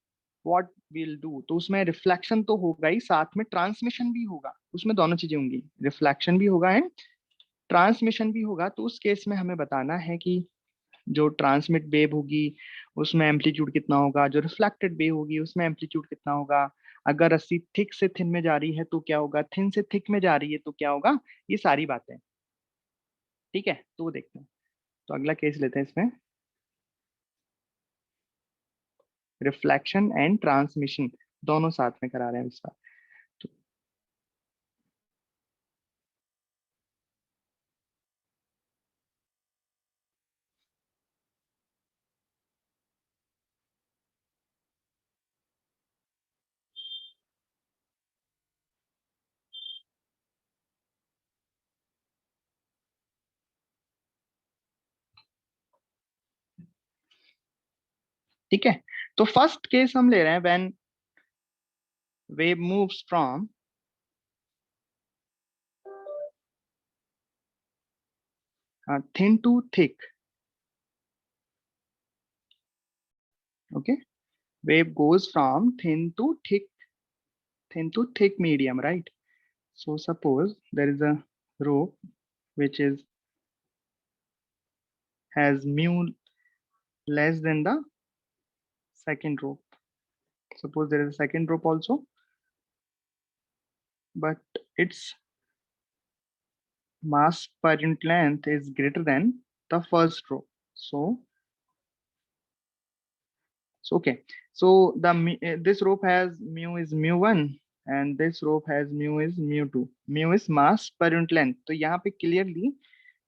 व्हाट विल डू, तो उसमें रिफ्लेक्शन तो होगा ही, साथ में ट्रांसमिशन भी होगा, उसमें दोनों चीजें होंगी, रिफ्लेक्शन भी होगा एंड ट्रांसमिशन भी होगा। तो उस केस में हमें बताना है कि जो ट्रांसमिट वेव होगी उसमें एम्पलीट्यूड कितना होगा, जो रिफ्लेक्टेड वेव होगी उसमें एम्पलीट्यूड कितना होगा, अगर रस्सी थिक से थिन में जा रही है तो क्या होगा, थिन से थिक में जा रही है तो क्या होगा, ये सारी बातें। ठीक है, तो वो देखते हैं। तो अगला केस लेते हैं इसमें, रिफ्लेक्शन एंड ट्रांसमिशन दोनों साथ में करा रहे हैं इसका। तो ठीक है, तो फर्स्ट केस हम ले रहे हैं when wave moves from thin to thick. Okay, wave goes from thin to thick medium, right? So suppose there is a rope which is has mu less than the second rope. Suppose there is a second rope also, but its mass per unit length is greater than the first rope. So okay, so this rope has mu is mu1 and this rope has mu is mu2. Mu is mass per unit length. तो यहाँ पे clearly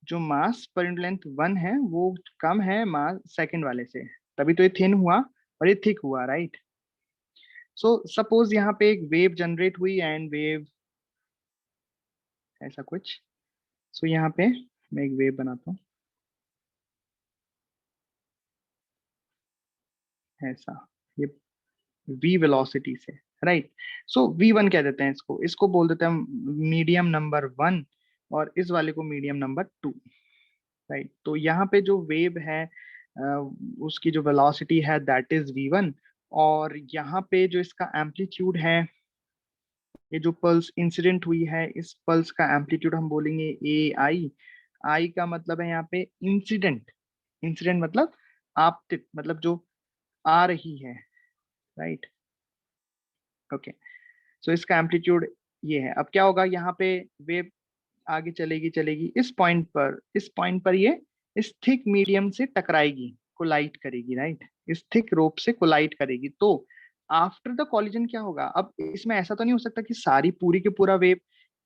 जो मास per unit length 1 है वो कम है मास second वाले से, तभी तो ये थिन हुआ और ये थिक हुआ, राइट। सो सपोज यहाँ पे एक वेव जनरेट हुई एंड वेव ऐसा कुछ। सो यहाँ पे मैं एक वेव बनाता हूँ ऐसा, ये v वेलोसिटी से, राइट। सो v1 कह देते हैं इसको, इसको बोल देते हैं मीडियम नंबर 1 और इस वाले को मीडियम नंबर 2, राइट। तो यहाँ पे जो वेव है उसकी जो वेलोसिटी है दैट इज v1, और यहाँ पे जो इसका एम्पलीट्यूड है, ये जो पल्स इंसिडेंट हुई है, इस पल्स का एम्पलीट्यूड हम बोलेंगे ए आई। आई का मतलब है यहाँ पे इंसिडेंट, इंसिडेंट मतलब आपतित, मतलब जो आ रही है, राइट। ओके, सो इसका एम्पलीट्यूड ये है। अब क्या होगा, यहाँ पे वेव आगे चलेगी चलेगी, इस पॉइंट पर, इस पॉइंट पर ये इस थिक मीडियम से टकराएगी, कोलाइड करेगी, राइट। इस थिक रोप से कोलाइड करेगी। तो आफ्टर द कॉलिजन क्या होगा, अब इसमें ऐसा तो नहीं हो सकता कि सारी पूरी के पूरा वेव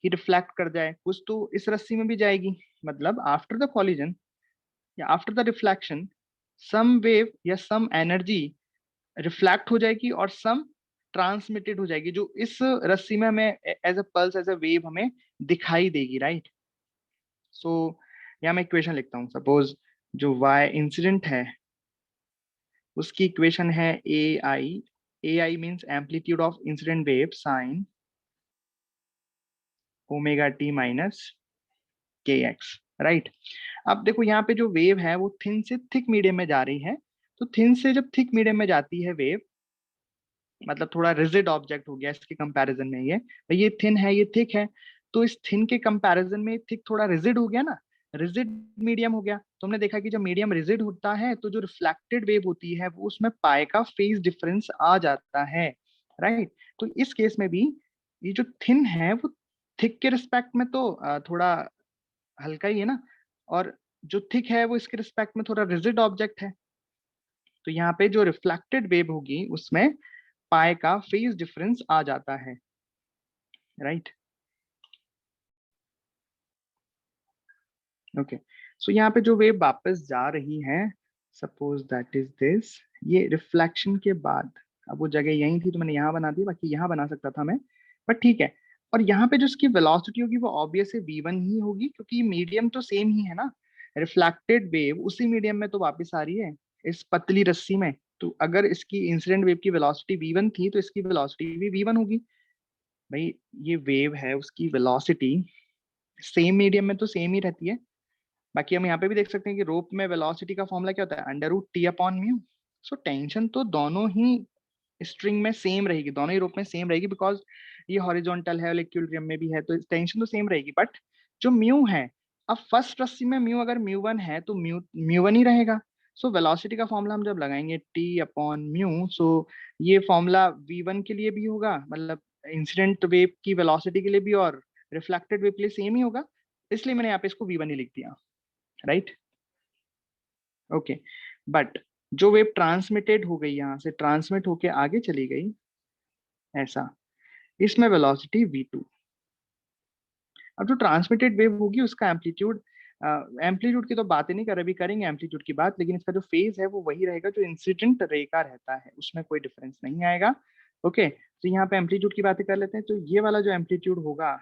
ही रिफ्लेक्ट कर जाए, कुछ तो इस रस्सी में भी जाएगी। मतलब आफ्टर द कॉलिजन या after the reflection, some wave या सम एनर्जी रिफ्लेक्ट हो जाएगी और सम ट्रांसमिटेड हो जाएगी, जो इस रस्सी में हमें as a pulse, as a wave हमें दिखाई देगी, राइट। सो यहाँ मैं इक्वेशन लिखता हूँ। सपोज जो y इंसिडेंट है उसकी इक्वेशन है A I means amplitude of incident wave sine omega T minus K X, right. अब देखो यहाँ पे जो वेव है वो थिन से थिक मीडियम में जा रही है। तो थिन से जब थिक मीडियम में जाती है वेव, मतलब थोड़ा रिजिड ऑब्जेक्ट हो गया इसके कंपैरिजन में, ये थिन है ये थिक है, तो इस थिन के कंपैरिजन में थिक थोड़ा रिजिड हो गया ना, रिजिड मीडियम हो गया। तो हमने देखा कि जब मीडियम रिजिड होता है तो जो रिफ्लेक्टेड वेव होती है वो उसमें पाई का फेज डिफरेंस आ जाता है, राइट। तो इस केस में भी ये जो थिन है वो थिक के रिस्पेक्ट में तो थोड़ा हल्का ही है ना, और जो थिक है वो इसके रिस्पेक्ट में थोड़ा रिजिड ऑब्जेक्ट है। तो यहाँ पे जो रिफ्लेक्टेड वेव होगी उसमें पाई का फेज डिफरेंस आ जाता है, राइट। ओके, सो यहाँ पे जो वेव वापस जा रही है, सपोज दैट इज दिस, ये रिफ्लेक्शन के बाद, अब वो जगह यही थी तो मैंने यहाँ बना दी, बाकी यहाँ बना सकता था मैं, बट ठीक है। और यहाँ पे जो इसकी वेलोसिटी होगी वो ऑब्वियस v1 ही होगी, क्योंकि मीडियम तो सेम ही है ना। रिफ्लेक्टेड वेव उसी मीडियम में तो वापस आ रही है, इस पतली रस्सी में। तो अगर इसकी इंसिडेंट वेव की वेलोसिटी v1 थी तो इसकी वेलोसिटी भी v1 होगी। भाई ये वेव है, उसकी वेलोसिटी सेम मीडियम में तो सेम ही रहती है। बाकी हम यहाँ पे भी देख सकते हैं कि रोप में वेलोसिटी का फॉर्मूला क्या होता है, under root T upon mu. So tension तो दोनों ही स्ट्रिंग में सेम रहेगी, दोनों ही रोप में सेम रहेगी, बिकॉज ये हॉरिजॉन्टल है और इक्विलिब्रियम में भी है, तो टेंशन तो सेम रहेगी। बट जो म्यू है, अब फर्स्ट रस्सी में म्यू अगर म्यू वन है तो म्यू वन ही रहेगा। सो वेलोसिटी का फॉर्मूला हम जब लगाएंगे टी अपॉन म्यू, सो ये फॉर्मूला वी वन के लिए भी होगा, मतलब इंसिडेंट वेव की वेलोसिटी के लिए भी और रिफ्लेक्टेड वेव के लिए सेम ही होगा, इसलिए मैंने यहाँ पे इसको v1 ही लिख दिया, राइट। ओके, बट जो वेव ट्रांसमिटेड हो गई, यहाँ से ट्रांसमिट होके आगे चली गई ऐसा, इसमें वेलोसिटी v2। अब जो ट्रांसमिटेड वेव होगी उसका एम्पलीट्यूड, एम्पलीट्यूड की तो बात ही नहीं कर, अभी करेंगे एम्पलीट्यूड की बात, लेकिन इसका जो फेज है वो वही रहेगा जो इंसिडेंट रे का रहता है, उसमें कोई डिफरेंस नहीं आएगा। ओके, तो यहाँ पे एम्पलीट्यूड की बातें कर लेते हैं। तो ये वाला जो एम्पलीट्यूड होगा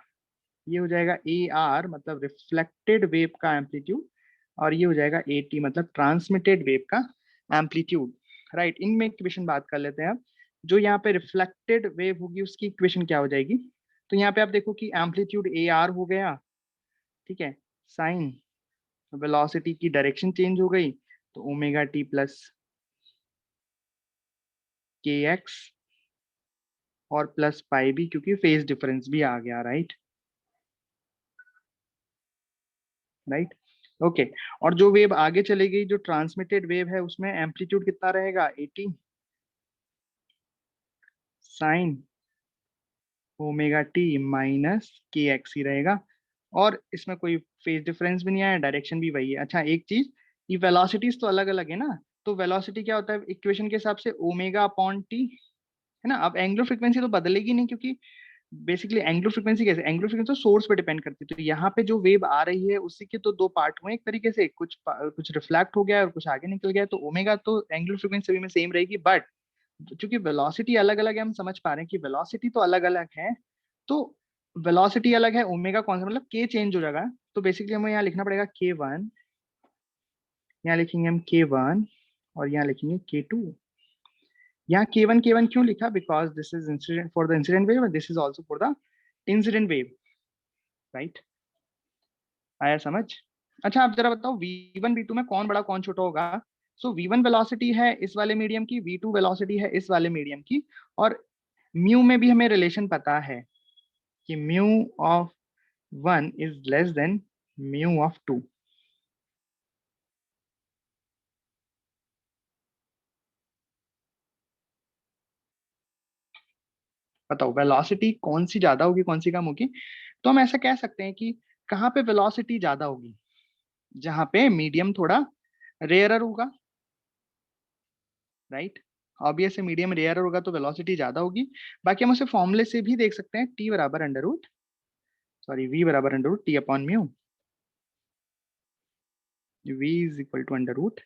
ये हो जाएगा ए आर, मतलब रिफ्लेक्टेड वेव का एम्पलीट्यूड, और ये हो जाएगा ए टी, मतलब ट्रांसमिटेड वेव का एम्पलीट्यूड, राइट। इनमें इक्वेशन बात कर लेते हैं अब। जो यहाँ पे रिफ्लेक्टेड वेव होगी उसकी इक्वेशन क्या हो जाएगी, तो यहाँ पे आप देखो कि एम्पलीट्यूड ए आर हो गया, ठीक है, साइन वेलोसिटी की डायरेक्शन चेंज हो गई तो omega T plus K x और प्लस पाई भी, क्योंकि फेज डिफरेंस भी आ गया, राइट, राइट। ओके, और जो वेव आगे चली गई, जो ट्रांसमिटेड वेव है उसमें एम्पलीट्यूड कितना रहेगा 80 sign omega T minus K x ही रहेगा, और इसमें कोई फेज डिफरेंस भी नहीं आया, डायरेक्शन भी वही है। अच्छा एक चीज, ये वेलोसिटीज तो अलग अलग है ना, तो वेलोसिटी क्या होता है इक्वेशन के हिसाब से ओमेगा अपॉन टी, है ना। अब एंगुलर फ्रीक्वेंसी तो बदलेगी नहीं, क्योंकि बेसिकली एंगुलर फ्रीक्वेंसी कैसे, एंगुलर फ्रीक्वेंसी तो सोर्स पे डिपेंड करती है। तो यहाँ पे जो वेव आ रही है उसी के तो दो पार्ट हुए एक तरीके से, कुछ रिफ्लेक्ट हो गया और कुछ आगे निकल गया, तो ओमेगा तो एंगुलर फ्रीक्वेंसी सभी में सेम रहेगी। बट क्योंकि वेलोसिटी अलग अलग है, हम समझ पा रहे हैं कि वेलोसिटी तो अलग अलग है, तो वेलोसिटी अलग है, ओमेगा कौन सा, मतलब के चेंज हो जाएगा। तो बेसिकली हमें यहाँ लिखना पड़ेगा k1, यहाँ लिखेंगे हम k1, और यहाँ लिखेंगे k2। यहाँ k1 क्यों लिखा, because this is incident for the incident wave, this is also for the incident wave, right. आया समझ। अच्छा आप जरा बताओ v1 v2 में कौन बड़ा कौन छोटा होगा, सो v1 वेलोसिटी है इस वाले मीडियम की, v2 वेलोसिटी है इस वाले मीडियम की, और म्यू में भी हमें रिलेशन पता है कि mu of 1 is less than mu of 2। बताओ वेलोसिटी कौन सी ज्यादा होगी कौन सी कम होगी? तो हम ऐसा कह सकते हैं कि कहाँ पे वेलोसिटी ज्यादा होगी, जहां पे मीडियम थोड़ा रेयरर होगा, राइट? ऑब्वियस है मीडियम रेयरर होगा तो वेलोसिटी ज्यादा होगी। बाकी हम उसे फॉर्मूले से भी देख सकते हैं, टी बराबर अंडर रूट सॉरी वी बराबर under root T upon mu, v is equal to under root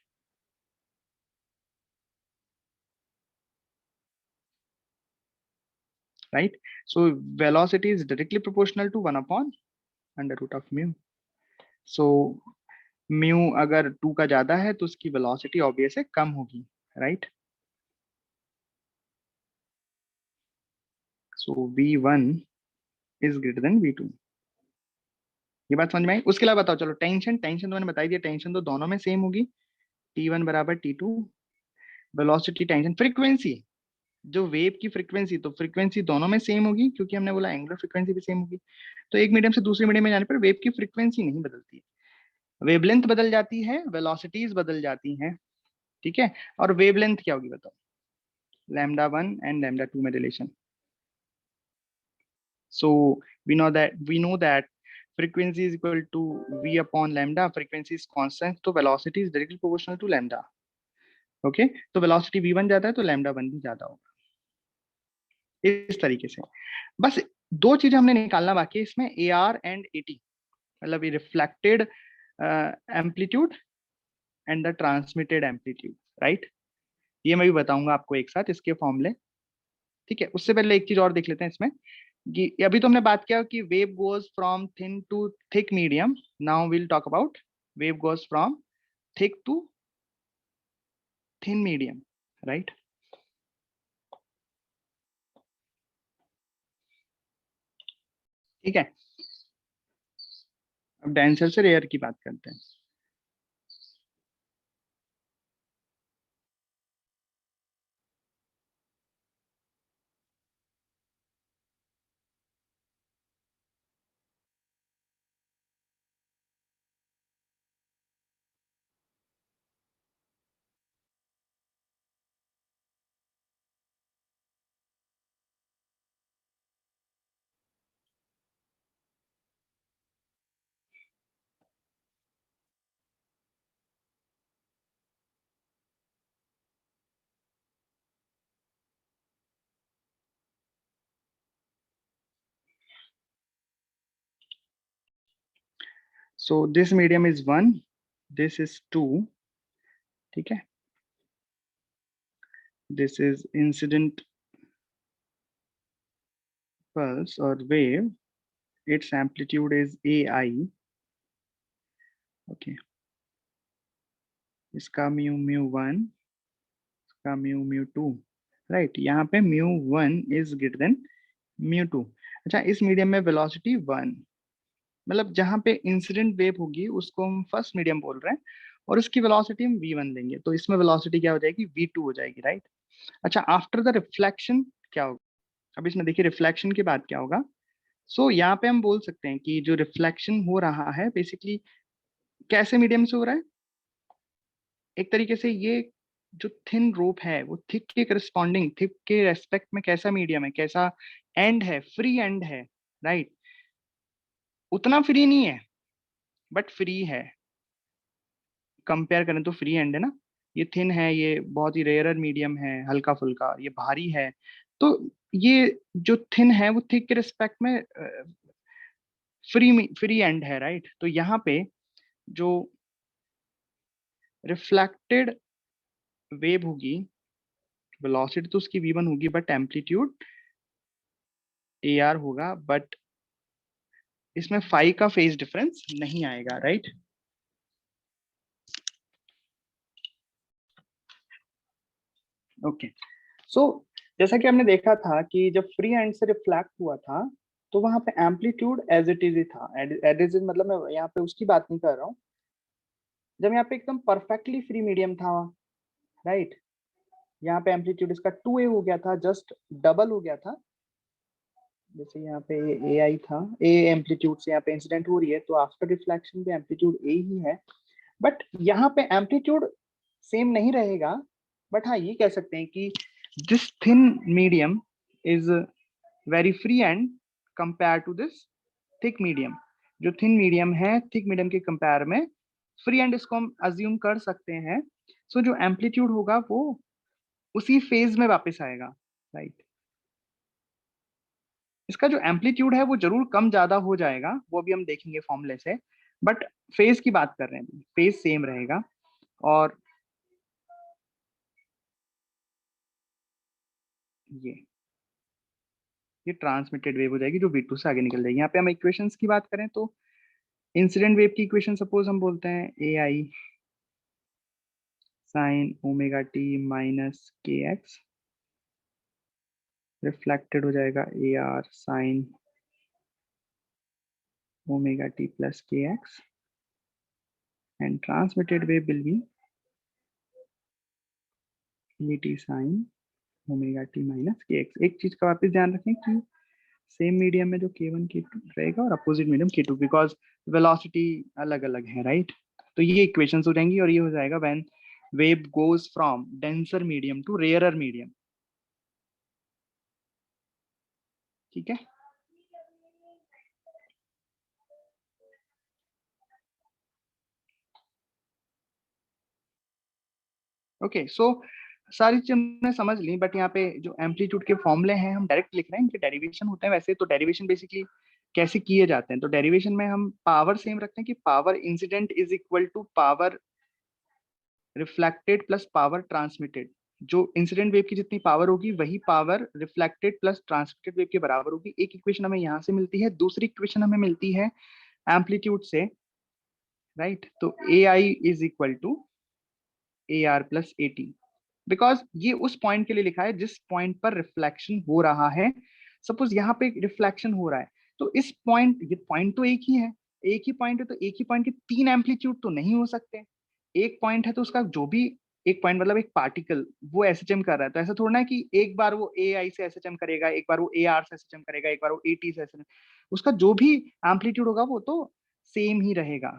right. So velocity is directly proportional to 1 upon under root of mu. So mu अगर 2 का ज्यादा है तो उसकी वेलोसिटी ऑब्वियस है कम होगी, right? So v1 is greater than v2। ये बात समझ में आई? उसके अलावा बताओ, चलो टेंशन, टेंशन तो मैंने बता दिया, टेंशन तो दोनों में सेम होगी, T1 बराबर T2। वेलोसिटी, टेंशन, फ्रीक्वेंसी, जो वेव की फ्रीक्वेंसी, तो फ्रीक्वेंसी दोनों में सेम होगी क्योंकि हमने बोला एंगुलर फ्रीक्वेंसी भी सेम होगी। तो एक मीडियम से दूसरे मीडियम में जाने पर वेव की फ्रीक्वेंसी नहीं बदलती है, वेवलेंथ बदल जाती है, वेलोसिटीज बदल जाती हैं, ठीक है? और वेवलेंथ क्या होगी बताओ? λ1 एंड λ2 में relation. So we know that frequency is equal to v upon lambda, frequency is constant, तो velocity is directly proportional to lambda। Okay, तो velocity v1 ज्यादा है तो λ1 भी ज्यादा होगा, इस तरीके से। बस दो चीजें हमने निकालना बाकी है इसमें, AR एंड AT, मतलब ये reflected amplitude and the transmitted amplitude, right? ये मैं भी बताऊंगा आपको एक साथ इसके फॉर्मूले, ठीक है? उससे पहले एक चीज और देख लेते हैं इसमें कि अभी तो हमने बात किया कि wave goes from thin to thick medium, now will talk about wave goes from thick to thin medium, right? ठीक है, अब डेंसर से रेयर की बात करते हैं। So this medium is 1, this is 2, ठीक है? This is incident pulse or wave, its amplitude is AI, okay? इसका म्यू म्यू 1, इसका म्यू म्यू 2, राइट? यहाँ पे mu 1 is greater than mu 2। अच्छा, इस मीडियम में वेलोसिटी 1, मतलब जहाँ पे इंसिडेंट वेव होगी उसको हम फर्स्ट मीडियम बोल रहे हैं, और उसकी वेलोसिटी हम v1 लेंगे, तो इसमें वेलोसिटी क्या हो जाएगी? v2 हो जाएगी, राइट? अच्छा, आफ्टर द रिफ्लेक्शन क्या होगा? अब इसमें देखिए रिफ्लेक्शन के बाद क्या होगा। सो यहाँ पे हम बोल सकते हैं कि जो रिफ्लेक्शन हो रहा है बेसिकली कैसे मीडियम से हो रहा है? एक तरीके से ये जो थिन रोप है वो थिक के करस्पॉन्डिंग, थिक के रेस्पेक्ट में कैसा मीडियम है, कैसा एंड है? फ्री एंड है, राइट? उतना फ्री नहीं है बट फ्री है, कंपेयर करें तो फ्री एंड है ना। ये थिन है, ये बहुत ही रेयरर मीडियम है, हल्का फुल्का, ये भारी है। तो ये जो थिन है वो थिक के रिस्पेक्ट में फ्री एंड है, राइट? तो यहाँ पे जो रिफ्लेक्टेड वेव होगी, वेलोसिटी तो उसकी v1 होगी बट एम्पलीट्यूड AR होगा, बट इसमें फाई का फेज डिफरेंस नहीं आएगा, राइट? ओके, सो जैसा कि हमने देखा था कि जब फ्री एंड से रिफ्लेक्ट हुआ था तो वहां पे एम्पलीट्यूड एज इट इज ही था, एज इट इज मतलब मैं यहाँ पे उसकी बात नहीं कर रहा हूँ, जब यहाँ पे एकदम परफेक्टली फ्री मीडियम था, राइट, यहाँ पे एम्पलीट्यूड इसका 2a हो गया था, जस्ट डबल हो गया था। जैसे यहाँ पे ए आई था, ए एम्पलीट्यूड से यहाँ पे इंसिडेंट हो रही है, तो आफ्टर रिफ्लेक्शन भी एम्पलीट्यूड ए ही है। बट यहाँ पे एम्पलीट्यूड सेम नहीं रहेगा, बट हाँ ये कह सकते हैं कि this thin medium is very free end compare to this thick medium. जो थिन मीडियम है थिक मीडियम के कंपेयर में फ्री एंड, इसको हम अज्यूम कर सकते हैं। सो जो एम्पलीट्यूड होगा वो उसी फेज में वापस आएगा, राइट। इसका जो एम्पलीट्यूड है वो जरूर कम ज्यादा हो जाएगा, वो भी हम देखेंगे फॉर्मूले से, बट फेज की बात कर रहे हैं, फेज सेम रहेगा। और ये ट्रांसमिटेड वेव हो जाएगी जो V2 से आगे निकल जाएगी। यहाँ पे हम इक्वेशंस की बात करें तो इंसिडेंट वेव की इक्वेशन सपोज हम बोलते हैं A I sine omega T minus K X, reflected हो जाएगा A R sine omega T plus K X, and transmitted wave will be A T sine omega T minus K X. एक चीज का वापस ध्यान रखें कि सेम मीडियम में जो K1 K2 रहेगा और opposite medium K2, because velocity अलग अलग है, राइट। तो ये इक्वेशंस हो जाएंगी और ये हो जाएगा when wave goes from denser medium to rarer medium. ठीक है, ओके। सो सारी चीजें हमने समझ ली, बट यहाँ पे जो एम्पलीट्यूड के फॉर्मूले हैं हम डायरेक्ट लिख रहे हैं, इनके डेरिवेशन होते हैं वैसे। तो डेरिवेशन बेसिकली कैसे किए जाते हैं, तो डेरिवेशन में हम पावर सेम रखते हैं कि power incident is equal to power reflected plus power transmitted. जो इंसिडेंट वेव की जितनी पावर होगी वही power reflected plus transmitted wave के बराबर होगी। एक इक्वेशन हमें यहाँ से मिलती है, दूसरी इक्वेशन हमें मिलती है एम्पलीट्यूड से, राइट। तो A I is equal to A R plus A T, because ये उस पॉइंट के लिए लिखा है जिस पॉइंट पर रिफ्लेक्शन हो रहा है। सपोज यहाँ पे रिफ्लेक्शन हो रहा है, तो इस पॉइंट, ये पॉइंट तो एक ही है, एक ही पॉइंट है, तो एक ही पॉइंट के तीन एम्पलीट्यूड तो नहीं हो सकते। एक पॉइंट है तो उसका जो भी, एक पॉइंट मतलब एक पार्टिकल वो एसएचएम कर रहा है, तो ऐसा थोड़ा ना कि एक बार वो ए आई से एसएचएम करेगा, एक बार वो ए आर से एसएचएम करेगा, एक बार वो ए टी से एसएचएम, उसका जो भी एम्पलीट्यूड होगा वो तो सेम ही रहेगा।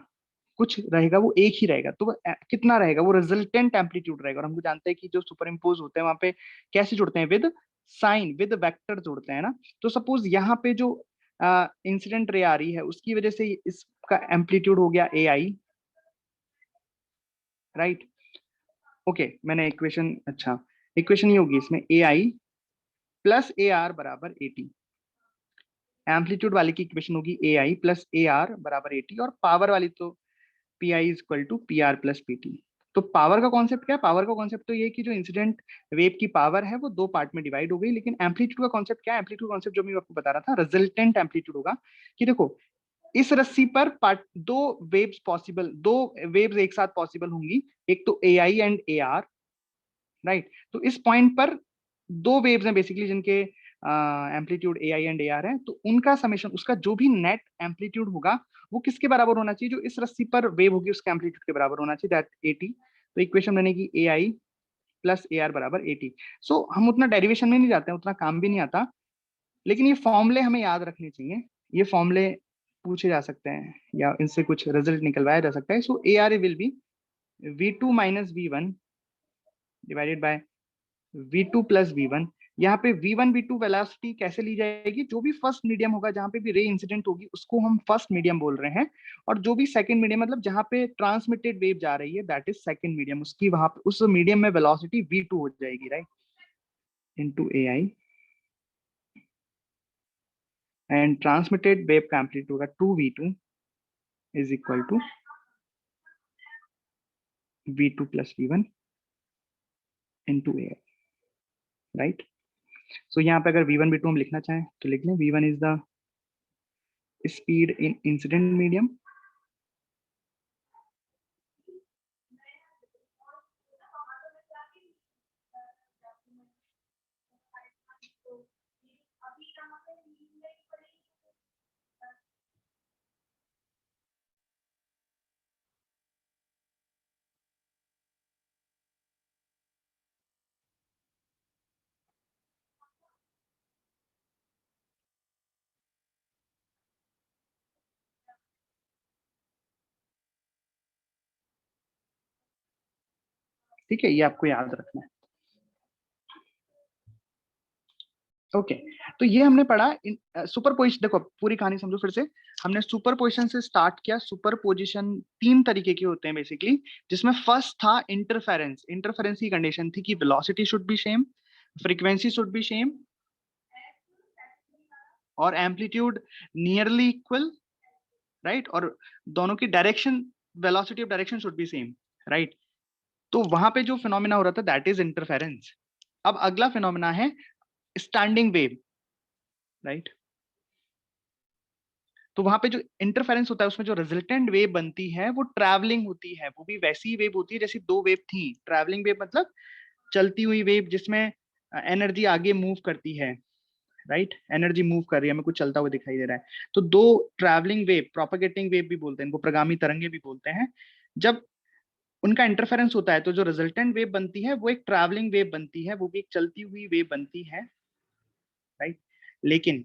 कुछ रहेगा वो एक ही रहेगा, तो वो कितना रहेगा, वो रिजल्टेंट एम्पलीट्यूड रहेगा। और हमको जानते हैं कि जो सुपर इम्पोज होते हैं वहां पे कैसे जुड़ते हैं, विद साइन, विद वेक्टर जुड़ते हैं ना। तो सपोज यहाँ पे जो इंसिडेंट रे आ रही है उसकी वजह से इसका एम्पलीट्यूड हो गया ए आई, राइट। ओके, मैंने इक्वेशन, अच्छा इक्वेशन ये होगी इसमें ए आई प्लस ए आर बराबर ए टी। एम्पलीट्यूड वाली की इक्वेशन होगी ए आई प्लस ए आर बराबर ए टी, और पावर वाली तो P I is equal to P R plus P T. तो पावर का कॉन्सेप्ट क्या है, पावर का कॉन्सेप्ट तो ये है कि जो इंसिडेंट वेव की पावर है वो दो पार्ट में डिवाइड हो गई। लेकिन एम्पलीट्यूड का कॉन्सेप्ट क्या है, एम्पलीट्यूड कॉन्सेप्ट जो मैं आपको बता रहा था, रिजल्टेंट एम्पलीट्यूड होगा। कि देखो इस रस्सी पर पार्ट दो वेव्स पॉसिबल, दो वेव्स एक साथ पॉसिबल होंगी, एक तो A I and A R, right. तो इस पॉइंट पर दो वेव्स हैं बेसिकली जिनके amplitude A I and A R है, तो उनका समेशन, उसका जो भी नेट एम्पलीट्यूड होगा वो किसके बराबर होना चाहिए, जो इस रस्सी पर वेव होगी उसके एम्पलीट्यूड के बराबर होना चाहिए, दैट ए टी। तो इक्वेशन बनेगी ए आई प्लस ए आर बराबर ए टी। सो हम उतना डेरिवेशन में नहीं जाते हैं, उतना काम भी नहीं आता, लेकिन ये फॉर्मूले हमें याद रखने चाहिए। ये फॉर्मूले पूछे जा सकते हैं या इनसे कुछ रिजल्ट निकलवाया जा सकता है। So A R will be V two minus V one divided by V2 plus V1। यहाँ पे V1 V2 वेलोसिटी कैसे ली जाएगी, जो भी फर्स्ट मीडियम होगा जहां पे भी रे इंसिडेंट होगी उसको हम फर्स्ट मीडियम बोल रहे हैं, और जो भी सेकंड मीडियम मतलब जहां पे ट्रांसमिटेड वेव जा रही है दैट इज सेकंड मीडियम, उसकी वहां पे उस मीडियम में वेलोसिटी V2 हो जाएगी, right, into A I. And transmitted wave का एम्पलीट्यूड होगा 2V2 is equal to V2 plus V1 into A I, right. So यहाँ पे अगर V1 V2 हम लिखना चाहें तो लिख लें, V1 is the speed in incident medium, ठीक है, ये आपको याद रखना है। ओके तो ये हमने पढ़ा सुपरपोजिशन। देखो पूरी कहानी समझो फिर से। हमने सुपरपोजिशन से स्टार्ट किया। सुपरपोजिशन तीन तरीके के होते हैं बेसिकली, जिसमें फर्स्ट था इंटरफेरेंस। इंटरफेरेंस की कंडीशन थी कि velocity should be same, frequency should be same, और एम्पलीट्यूड नियरली इक्वल, राइट, और दोनों की direction, velocity of direction should be same, right. तो वहां पे जो फिनोमिना हो रहा था दैट इज इंटरफेरेंस। अब अगला फिनोमिना है स्टैंडिंग वेव, राइट। तो वहां पे जो इंटरफेरेंस होता है उसमें जो रिजल्टेंट वेव बनती है वो ट्रैवलिंग होती है। वो भी वैसी वेव होती है जैसी दो वेव थी। ट्रैवलिंग वेव मतलब चलती हुई वेव जिसमें एनर्जी आगे मूव करती है, राइट। एनर्जी मूव कर रही है, हमें कुछ चलता हुआ दिखाई दे रहा है। तो दो ट्रैवलिंग वेव, प्रोपेगेटिंग वेव भी बोलते हैं इनको, प्रगामी तरंगे भी बोलते हैं। जब उनका इंटरफेरेंस होता है तो जो रिजल्टेंट वेव बनती है वो एक ट्रैवलिंग वेव बनती है, वो भी एक चलती हुई वेव बनती है, राइट। लेकिन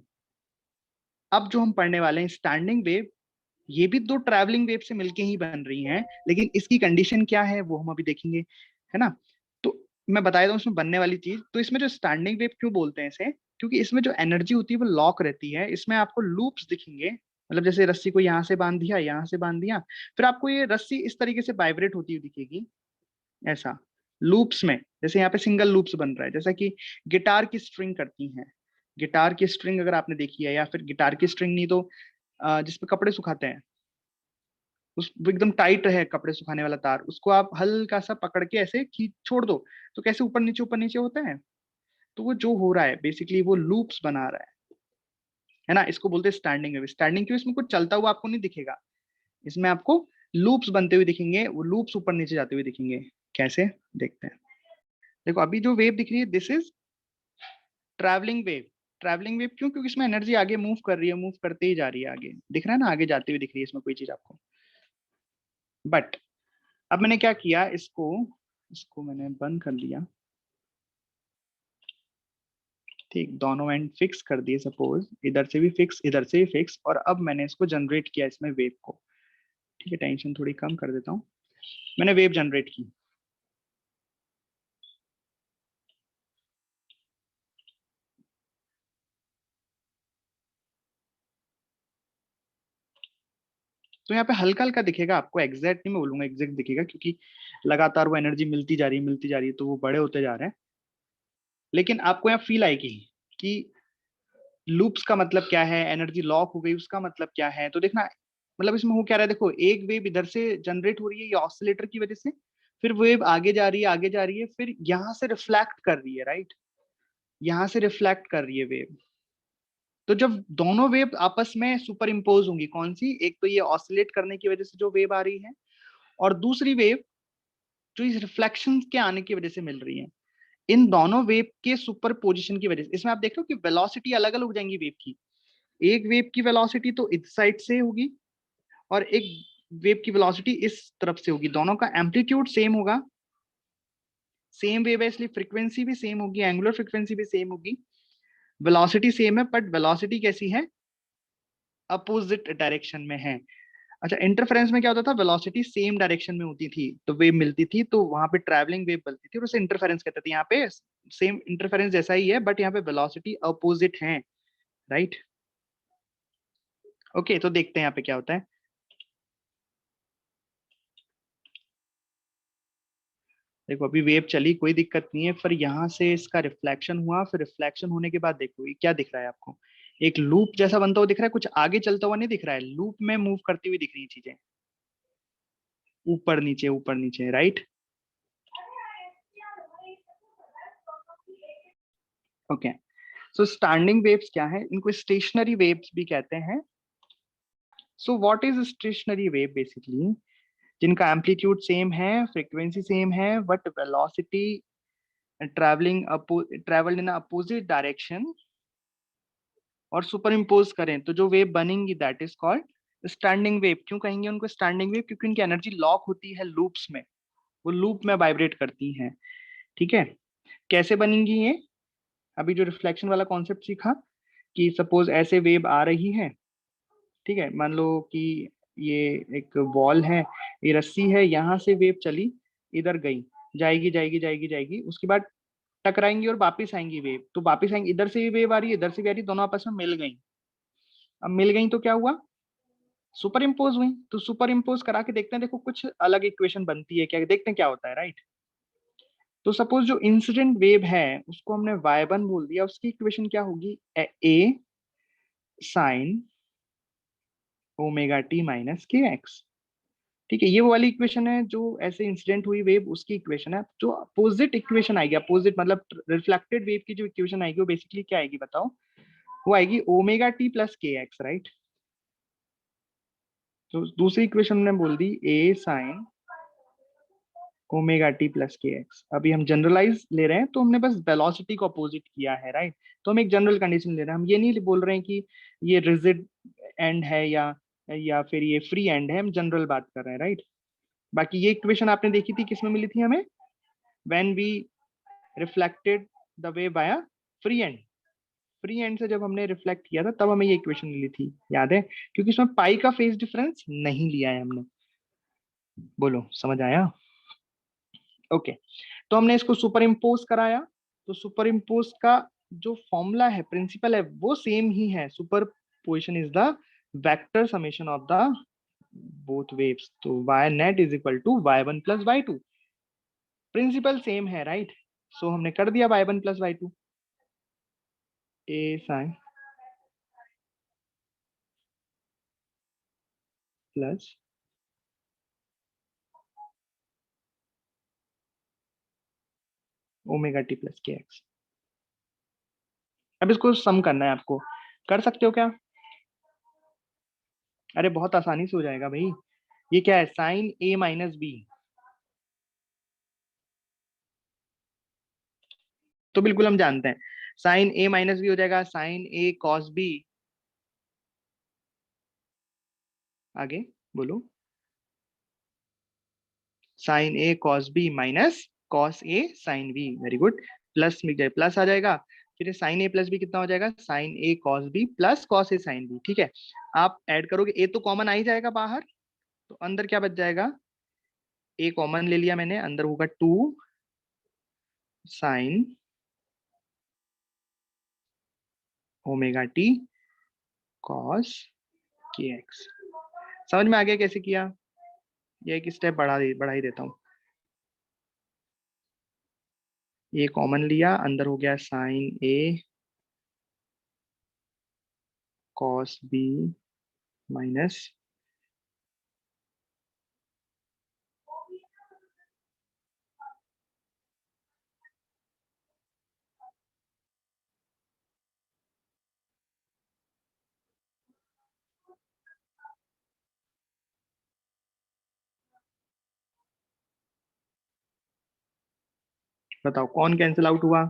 अब जो हम पढ़ने वाले हैं स्टैंडिंग वेव, ये भी दो ट्रैवलिंग वेव से मिलके ही बन रही हैं, लेकिन इसकी कंडीशन क्या है वो हम अभी देखेंगे, है ना। तो मैं बता दूं इसमें बनने वाली चीज। तो इसमें जो स्टैंडिंग वेव क्यों बोलते हैं इसे, क्योंकि इसमें जो एनर्जी होती है वो लॉक रहती है। इसमें आपको लूप्स दिखेंगे, मतलब जैसे रस्सी को यहाँ से बांध दिया, यहाँ से बांध दिया, फिर आपको ये रस्सी इस तरीके से वाइब्रेट होती हुई दिखेगी, ऐसा लूप्स में। जैसे यहाँ पे सिंगल लूप्स बन रहा है, जैसा कि गिटार की स्ट्रिंग करती हैं। गिटार की स्ट्रिंग अगर आपने देखी है, या फिर गिटार की स्ट्रिंग नहीं तो जिसपे कपड़े सुखाते हैं, उस वो एकदम टाइट है कपड़े सुखाने वाला तार, उसको आप हल्का सा पकड़ के ऐसे खींच छोड़ दो तो कैसे ऊपर नीचे होता है। तो वो जो हो रहा है बेसिकली वो लूप्स बना रहा है ना। इसको बोलते हैं स्टैंडिंग वेव। स्टैंडिंग क्यों, इसमें कुछ चलता हुआ आपको नहीं दिखेगा, इसमें आपको लूप्स बनते हुए दिखेंगे। वो लूप्स ऊपर नीचे जाते हुए दिखेंगे। कैसे, देखते हैं। देखो अभी जो वेव दिख रही है this is travelling wave. Travelling wave क्यों, क्योंकि इसमें एनर्जी आगे मूव कर रही है, मूव करते ही जा रही है आगे, दिख रहा है ना, आगे जाती हुई दिख रही है इसमें कोई चीज आपको। बट अब मैंने क्या किया, इसको इसको मैंने बंद कर लिया, ठीक, दोनों एंड फिक्स कर दिए। सपोज इधर से भी फिक्स, इधर से भी फिक्स, और अब मैंने इसको जनरेट किया इसमें वेव को। ठीक है, टेंशन थोड़ी कम कर देता हूँ। मैंने वेव जनरेट की। तो यहाँ पे हल्का हल्का दिखेगा आपको, एग्जैक्ट नहीं मैं बोलूंगा, एग्जैक्ट दिखेगा, क्योंकि लगातार वो एनर्जी मिलती जा रही है, मिलती जा रही है, तो वो बड़े होते जा रहे हैं। लेकिन आपको यहाँ फील आएगी कि लूप्स का मतलब क्या है, एनर्जी लॉक हो गई उसका मतलब क्या है। तो देखना, मतलब इसमें हो क्या रहा है, देखो एक वेव इधर से जनरेट हो रही है ये ऑसिलेटर की वजह से, फिर वेव आगे जा रही है, आगे जा रही है, फिर यहाँ से रिफ्लेक्ट कर रही है, राइट। यहाँ से रिफ्लेक्ट कर रही है वेव। तो जब दोनों वेव आपस में सुपर इम्पोज होंगी, कौन सी, एक तो ये ऑसिलेट करने की वजह से जो वेव आ रही है, और दूसरी वेव जो इस रिफ्लेक्शन के आने की वजह से मिल रही है। इन दोनों वेव के सुपर पोजिशन की वजह से इसमें आप देख लो कि वेलोसिटी अलग अलग हो जाएंगी वेव की। एक वेव की वेलोसिटी तो इस साइड से होगी, और एक वेव की वेलोसिटी इस तरफ से होगी। दोनों का एम्पलीट्यूड सेम होगा, सेम वेव है इसलिए फ्रीक्वेंसी भी सेम होगी, एंगुलर फ्रीक्वेंसी भी सेम होगी, वेलोसिटी सेम है, बट वेलोसिटी कैसी है, अपोजिट डायरेक्शन में है। अच्छा, इंटरफेरेंस में क्या होता था, वेलोसिटी सेम डायरेक्शन में होती थी तो वेव मिलती थी, तो वहां पे ट्रैवलिंग वेव बनती थी और उसे इंटरफेरेंस कहते थे। यहाँ पे सेम इंटरफेरेंस जैसा ही है, बट यहाँ पे वेलोसिटी अपोजिट है, राइट। ओके तो देखते हैं यहाँ पे क्या होता है। देखो अभी वेव चली, कोई दिक्कत नहीं है, फिर यहाँ से इसका रिफ्लेक्शन हुआ, फिर रिफ्लेक्शन होने के बाद देखो ये क्या दिख रहा है आपको, एक लूप जैसा बनता हुआ दिख रहा है, कुछ आगे चलता हुआ नहीं दिख रहा है, लूप में मूव करती हुई दिख रही है चीजें, ऊपर नीचे, राइट। ओके सो स्टैंडिंग वेव्स क्या है, इनको स्टेशनरी वेव्स भी कहते हैं। So what is stationary wave, basically जिनका एम्पलीट्यूड सेम है, फ्रीक्वेंसी सेम है, but velocity travelled in opposite direction, और सुपर इम्पोज करें तो जो वेव बनेंगी that is called standing wave. क्यों कहेंगे उनको स्टैंडिंग वेव, क्योंकि उनकी एनर्जी लॉक होती है लूप्स में, वो लूप में वाइब्रेट करती हैं। ठीक है, कैसे बनेंगी ये, अभी जो रिफ्लेक्शन वाला कॉन्सेप्ट सीखा कि सपोज ऐसे वेव आ रही है, ठीक है, मान लो कि ये एक वॉल है, ये रस्सी है, यहाँ से वेव चली, इधर गई, जाएगी जाएगी जाएगी जाएगी, उसके बाद टकराएंगी और वापिस आएंगी वेव, तो वापिस आएंगी, इधर से भी वेव आ रही है, इधर से भी आ रही है, दोनों आपस में मिल गई। अब मिल गई तो क्या हुआ, सुपर इम्पोज हुई। तो सुपर इम्पोज करा के देखते हैं, देखो कुछ अलग इक्वेशन बनती है क्या, देखते हैं क्या होता है, राइट। तो सपोज जो इंसिडेंट वेव है उसको हमने y1 बोल दिया, उसकी इक्वेशन क्या होगी, ए sign omega T minus K x. ठीक है, ये वो वाली इक्वेशन है जो ऐसे इंसिडेंट हुई वेव उसकी इक्वेशन है। जो अपोजिट इक्वेशन आएगी, अपोजिट मतलब रिफ्लेक्टेड वेव की जो इक्वेशन आएगी वो बेसिकली क्या आएगी बताओ, वो आएगी omega T plus K X, right. तो दूसरी इक्वेशन ने बोल दी ए sign omega T plus K x. अभी हम जनरलाइज ले रहे हैं तो हमने बस वेलोसिटी को अपोजिट किया है, राइट। तो हम एक जनरल कंडीशन ले रहे हैं, हम ये नहीं बोल रहे हैं कि ये रिजिड एंड है या फिर ये फ्री एंड है, हम जनरल बात कर रहे हैं, राइट। बाकी ये इक्वेशन आपने देखी थी, किसमें मिली थी हमें, when we reflected the wave by free end. Free end से जब हमने रिफ्लेक्ट किया था तब हमें ये इक्वेशन मिली थी, याद है, क्योंकि इसमें पाई का फेज डिफरेंस नहीं लिया है हमने। बोलो समझ आया, ओके। तो हमने इसको सुपर इम्पोज कराया, तो सुपर इम्पोज का जो फॉर्मूला है, प्रिंसिपल है, वो सेम ही है। Superposition is the vector summation of the both waves, तो y net is equal to y1 plus y2, principle same है, राइट। सो हमने कर दिया y1 plus y2, A sine plus omega T plus K X. अब इसको सम करना है आपको, कर सकते हो क्या, अरे बहुत आसानी से हो जाएगा भाई। ये क्या है, साइन ए माइनस बी, तो बिल्कुल हम जानते हैं साइन ए माइनस बी हो जाएगा साइन ए कॉस बी। आगे बोलो, sine A cos B minus cos A sine B, very good. Plus मिल जाए, प्लस आ जाएगा, फिर साइन ए प्लस बी कितना हो जाएगा, sign A cos B plus cos A sine B. ठीक है, आप ऐड करोगे, ए तो कॉमन आ ही जाएगा बाहर, तो अंदर क्या बच जाएगा, ए कॉमन ले लिया मैंने, अंदर होगा 2 साइन ओमेगा टी कॉस के एक्स। समझ में आ गया कैसे किया, ये एक स्टेप बढ़ा ही देता हूँ। ये कॉमन लिया, अंदर हो गया sign A cos B minus, बताओ कौन कैंसिल आउट हुआ,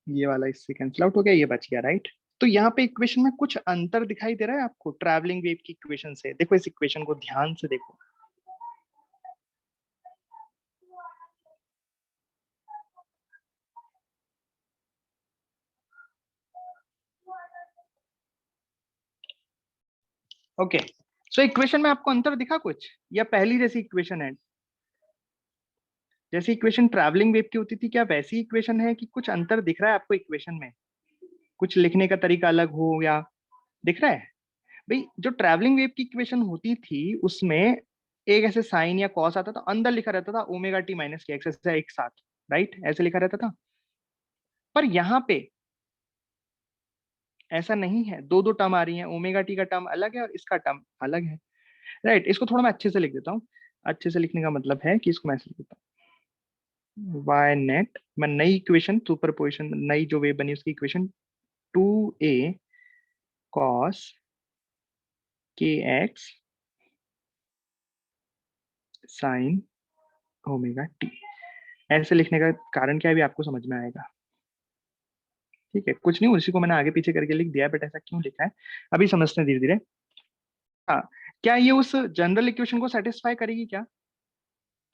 ये वाला इससे कैंसिल आउट हो गया, ये बच गया, राइट। तो यहाँ पे इक्वेशन में कुछ अंतर दिखाई दे रहा है आपको ट्रैवलिंग वेव की इक्वेशन से, देखो इस इक्वेशन को ध्यान से देखो। ओके, सो इक्वेशन में आपको अंतर दिखा कुछ, या पहली जैसी इक्वेशन है, जैसी इक्वेशन ट्रैवलिंग वेव की होती थी, क्या वैसी इक्वेशन है कि कुछ अंतर दिख रहा है आपको इक्वेशन में, कुछ लिखने का तरीका अलग हो या दिख रहा है। भाई जो ट्रैवलिंग वेव की इक्वेशन होती थी उसमें एक ऐसे साइन या कॉस आता था, अंदर लिखा रहता था omega T minus K x, ऐसे एक साथ, राइट, ऐसे लिखा रहता था। पर यहाँ पे ऐसा नहीं है, दो दो टर्म आ रही है, ओमेगा टी का टर्म अलग है और इसका टर्म अलग है, राइट। इसको थोड़ा मैं अच्छे से लिख देता हूँ, अच्छे से लिखने का मतलब है कि इसको मैं ऐसे लिख देता हूँ, वाई नेट, मैं नई इक्वेशन सुपरपोजिशन, नई जो वेव बनी उसकी इक्वेशन 2a cos के एक्स साइन ओमेगा टी, ऐसे लिखने का कारण क्या है भी आपको समझ में आएगा। ठीक है, कुछ नहीं, उसी को मैंने आगे पीछे करके लिख दिया, बट ऐसा क्यों लिखा है अभी समझते हैं धीरे धीरे। हाँ, क्या ये उस जनरल इक्वेशन को सेटिस्फाई करेगी क्या,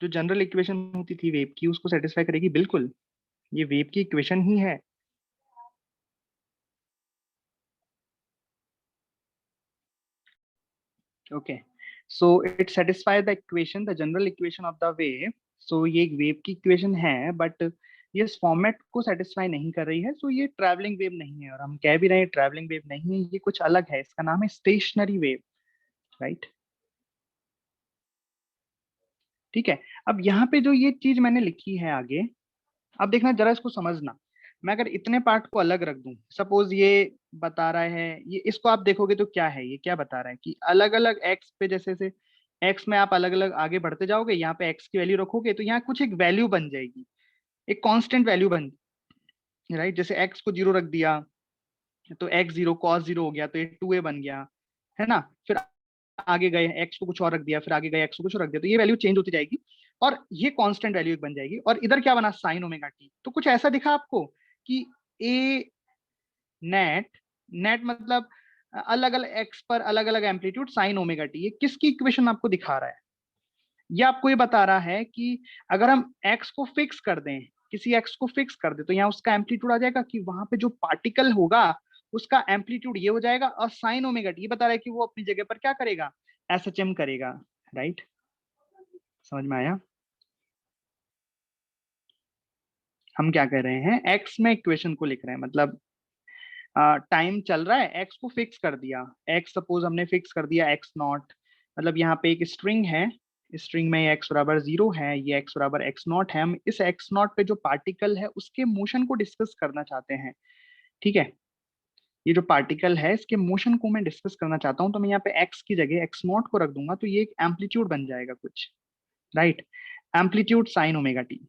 जो जनरल इक्वेशन होती थी वेव की उसको सेटिस्फाई करेगी, बिल्कुल, ये वेव की इक्वेशन ही है। Okay, so it satisfies the equation, the general equation of the wave. So ये एक वेव की इक्वेशन है, बट ये इस फॉर्मेट को सेटिस्फाई नहीं कर रही है, सो ये ट्रैवलिंग वेव नहीं है, और हम कह भी रहे हैं ट्रैवलिंग वेव नहीं है, ये कुछ अलग है, इसका नाम है स्टेशनरी वेव, राइट? ठीक है, अब यहाँ पे जो ये चीज मैंने लिखी है आगे, अब देखना जरा इसको समझना। मैं अगर इतने पार्ट को अलग रख दूं, सपोज ये बता रहा है, ये इसको आप देखोगे तो क्या है, ये क्या बता रहा है कि अलग अलग एक्स पे, जैसे से एक्स में आप अलग अलग आगे बढ़ते जाओगे, यहाँ पे एक्स की वैल्यू रखोगे तो यहाँ कुछ एक वैल्यू बन जाएगी, एक कांस्टेंट वैल्यू बन, राइट? जैसे एक्स को जीरो रख दिया तो एक्स जीरो कॉस जीरो हो गया, तो ये 2a बन गया, है ना? फिर आगे गए एक्स को कुछ और रख दिया, फिर आगे गए एक्स को कुछ और रख दिया, तो ये वैल्यू चेंज होती जाएगी और ये कांस्टेंट वैल्यू एक बन जाएगी। और इधर क्या बना, साइन ओमेगा टी। तो कुछ ऐसा दिखा आपको कि ए नेट, नेट मतलब अलग अलग एक्स पर अलग अलग एम्पलीट्यूड साइन ओमेगा टी, ये किसकी इक्वेशन आपको दिखा रहा है? ये आपको ये बता रहा है कि अगर हम एक्स को फिक्स कर दें, किसी एक्स को फिक्स कर दे, तो यहाँ उसका एम्पलीट्यूड आ जाएगा कि वहां पे जो पार्टिकल होगा उसका एम्पलीट्यूड ये हो जाएगा, और साइन ओमेगा टी ये बता रहा है कि वो अपनी जगह पर क्या करेगा, एसएचएम करेगा, राइट? समझ में आया? हम क्या कर रहे हैं, एक्स में इक्वेशन को लिख रहे हैं, मतलब टाइम चल रहा है, एक्स को फिक्स कर दिया, एक्स सपोज हमने फिक्स कर दिया एक्स नॉट, मतलब यहाँ पे एक स्ट्रिंग है, स्ट्रिंग में एक्स बराबर 0 है, ये एक्स बराबर एक्स नॉट है, हम इस एक्स नॉट पे जो पार्टिकल है उसके मोशन को डिस्कस करना चाहते हैं, ठीक है? ये जो पार्टिकल है इसके मोशन को मैं डिस्कस करना चाहता हूँ, तो मैं यहाँ पे एक्स की जगह एक्स नॉट को रख दूंगा, तो ये एक एम्पलीट्यूड बन जाएगा कुछ, right? Amplitude sign omega T.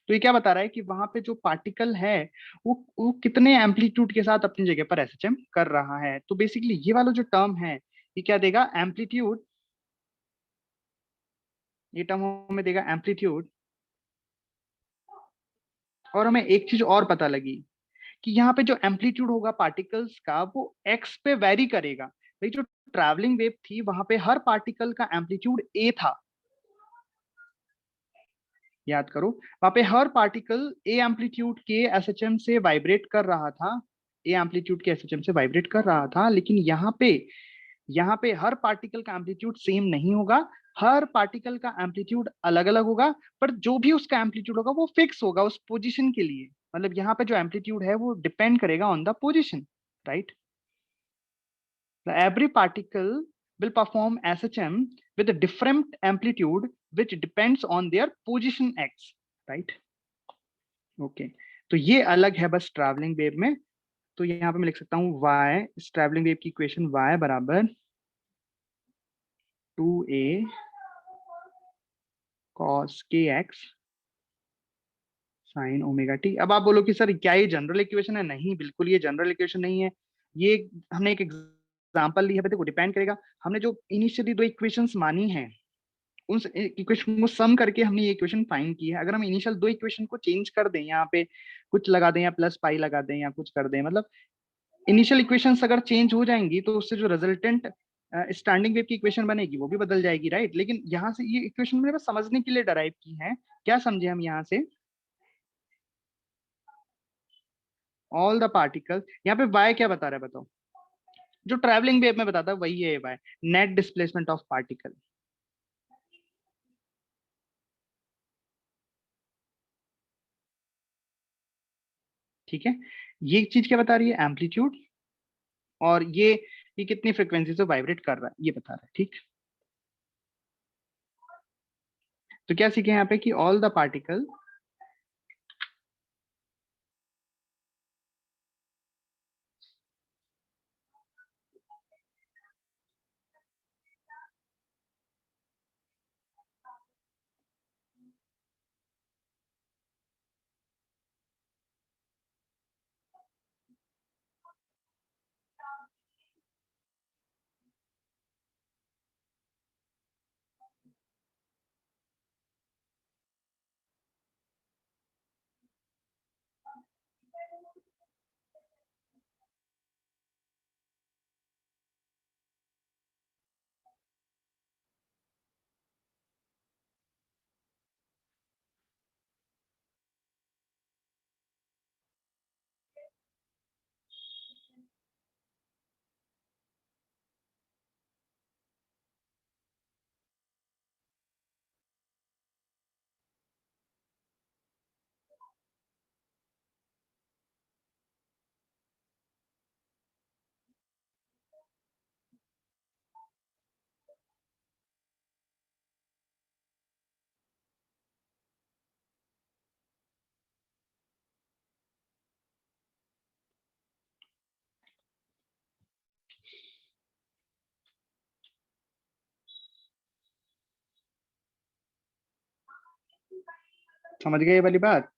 तो ये क्या बता रहा है कि वहां पे जो पार्टिकल है वो कितने एम्पलीट्यूड के साथ अपनी जगह पर एसएचएम कर रहा है। तो बेसिकली ये वाला जो टर्म है ये क्या देगा, एम्पलीट्यूड, ये टर्म हमें देगा एम्पलीट्यूड। और हमें एक चीज और पता लगी कि यहाँ पे जो एम्पलीट्यूड होगा पार्टिकल्स का वो एक्स पे वेरी करेगा। भाई जो ट्रैवलिंग वेव थी वहां पे हर पार्टिकल का एम्पलीट्यूड ए था, याद करो, वहां पे हर पार्टिकल ए एम्पलीट्यूड के एसएचएम से वाइब्रेट कर रहा था, ए एम्पलीट्यूड के एसएचएम से वाइब्रेट कर रहा था, लेकिन यहाँ पे हर पार्टिकल का एम्पलीट्यूड सेम नहीं होगा, हर पार्टिकल का एम्पलीट्यूड अलग अलग होगा, पर जो भी उसका एम्पलीट्यूड होगा वो फिक्स होगा उस पोजीशन के लिए, मतलब यहाँ पे जो एम्पलीट्यूड है वो डिपेंड करेगा on the position, right? Every particle will perform SHM with a different amplitude which depends on their position x, right? Okay, तो ये अलग है बस ट्रैवलिंग वेव में। तो यहाँ पे मैं लिख सकता हूँ y, इस ट्रैवलिंग वेव की इक्वेशन y बराबर 2a cos kx sin omega T. अब आप बोलो कि सर क्या ये जनरल इक्वेशन है? नहीं, बिल्कुल ये जनरल इक्वेशन नहीं है, ये हमने एक एग्जांपल ली है, देखो डिपेंड करेगा, हमने जो इनिशियली दो इक्वेशंस मानी है उस इक्वेशन को सम करके हमने ये इक्वेशन फाइंड की है। अगर हम इनिशियल दो इक्वेशन को चेंज कर दें, यहाँ पे कुछ लगा दें या प्लस पाई लगा दें या कुछ कर दें, मतलब इनिशियल इक्वेशंस अगर चेंज हो जाएंगी तो उससे जो रिजल्टेंट स्टैंडिंग वेव की इक्वेशन बनेगी वो भी बदल जाएगी, राइट? लेकिन यहाँ से ये इक्वेशन मैंने बस समझने के लिए डराइव की है। क्या समझे हम यहाँ से? ऑल द पार्टिकल, यहाँ पे वाई क्या बता रहा है बताओ? जो ट्रैवलिंग वेव में बताता है वही है Y, net displacement of particle, ठीक है? ये चीज क्या बता रही है, एम्पलीट्यूड, और ये कितनी फ्रिक्वेंसी से वाइब्रेट कर रहा है ये बता रहा है, ठीक? तो क्या सीखे यहाँ पे कि ऑल द पार्टिकल समझ गए ये वाली बात?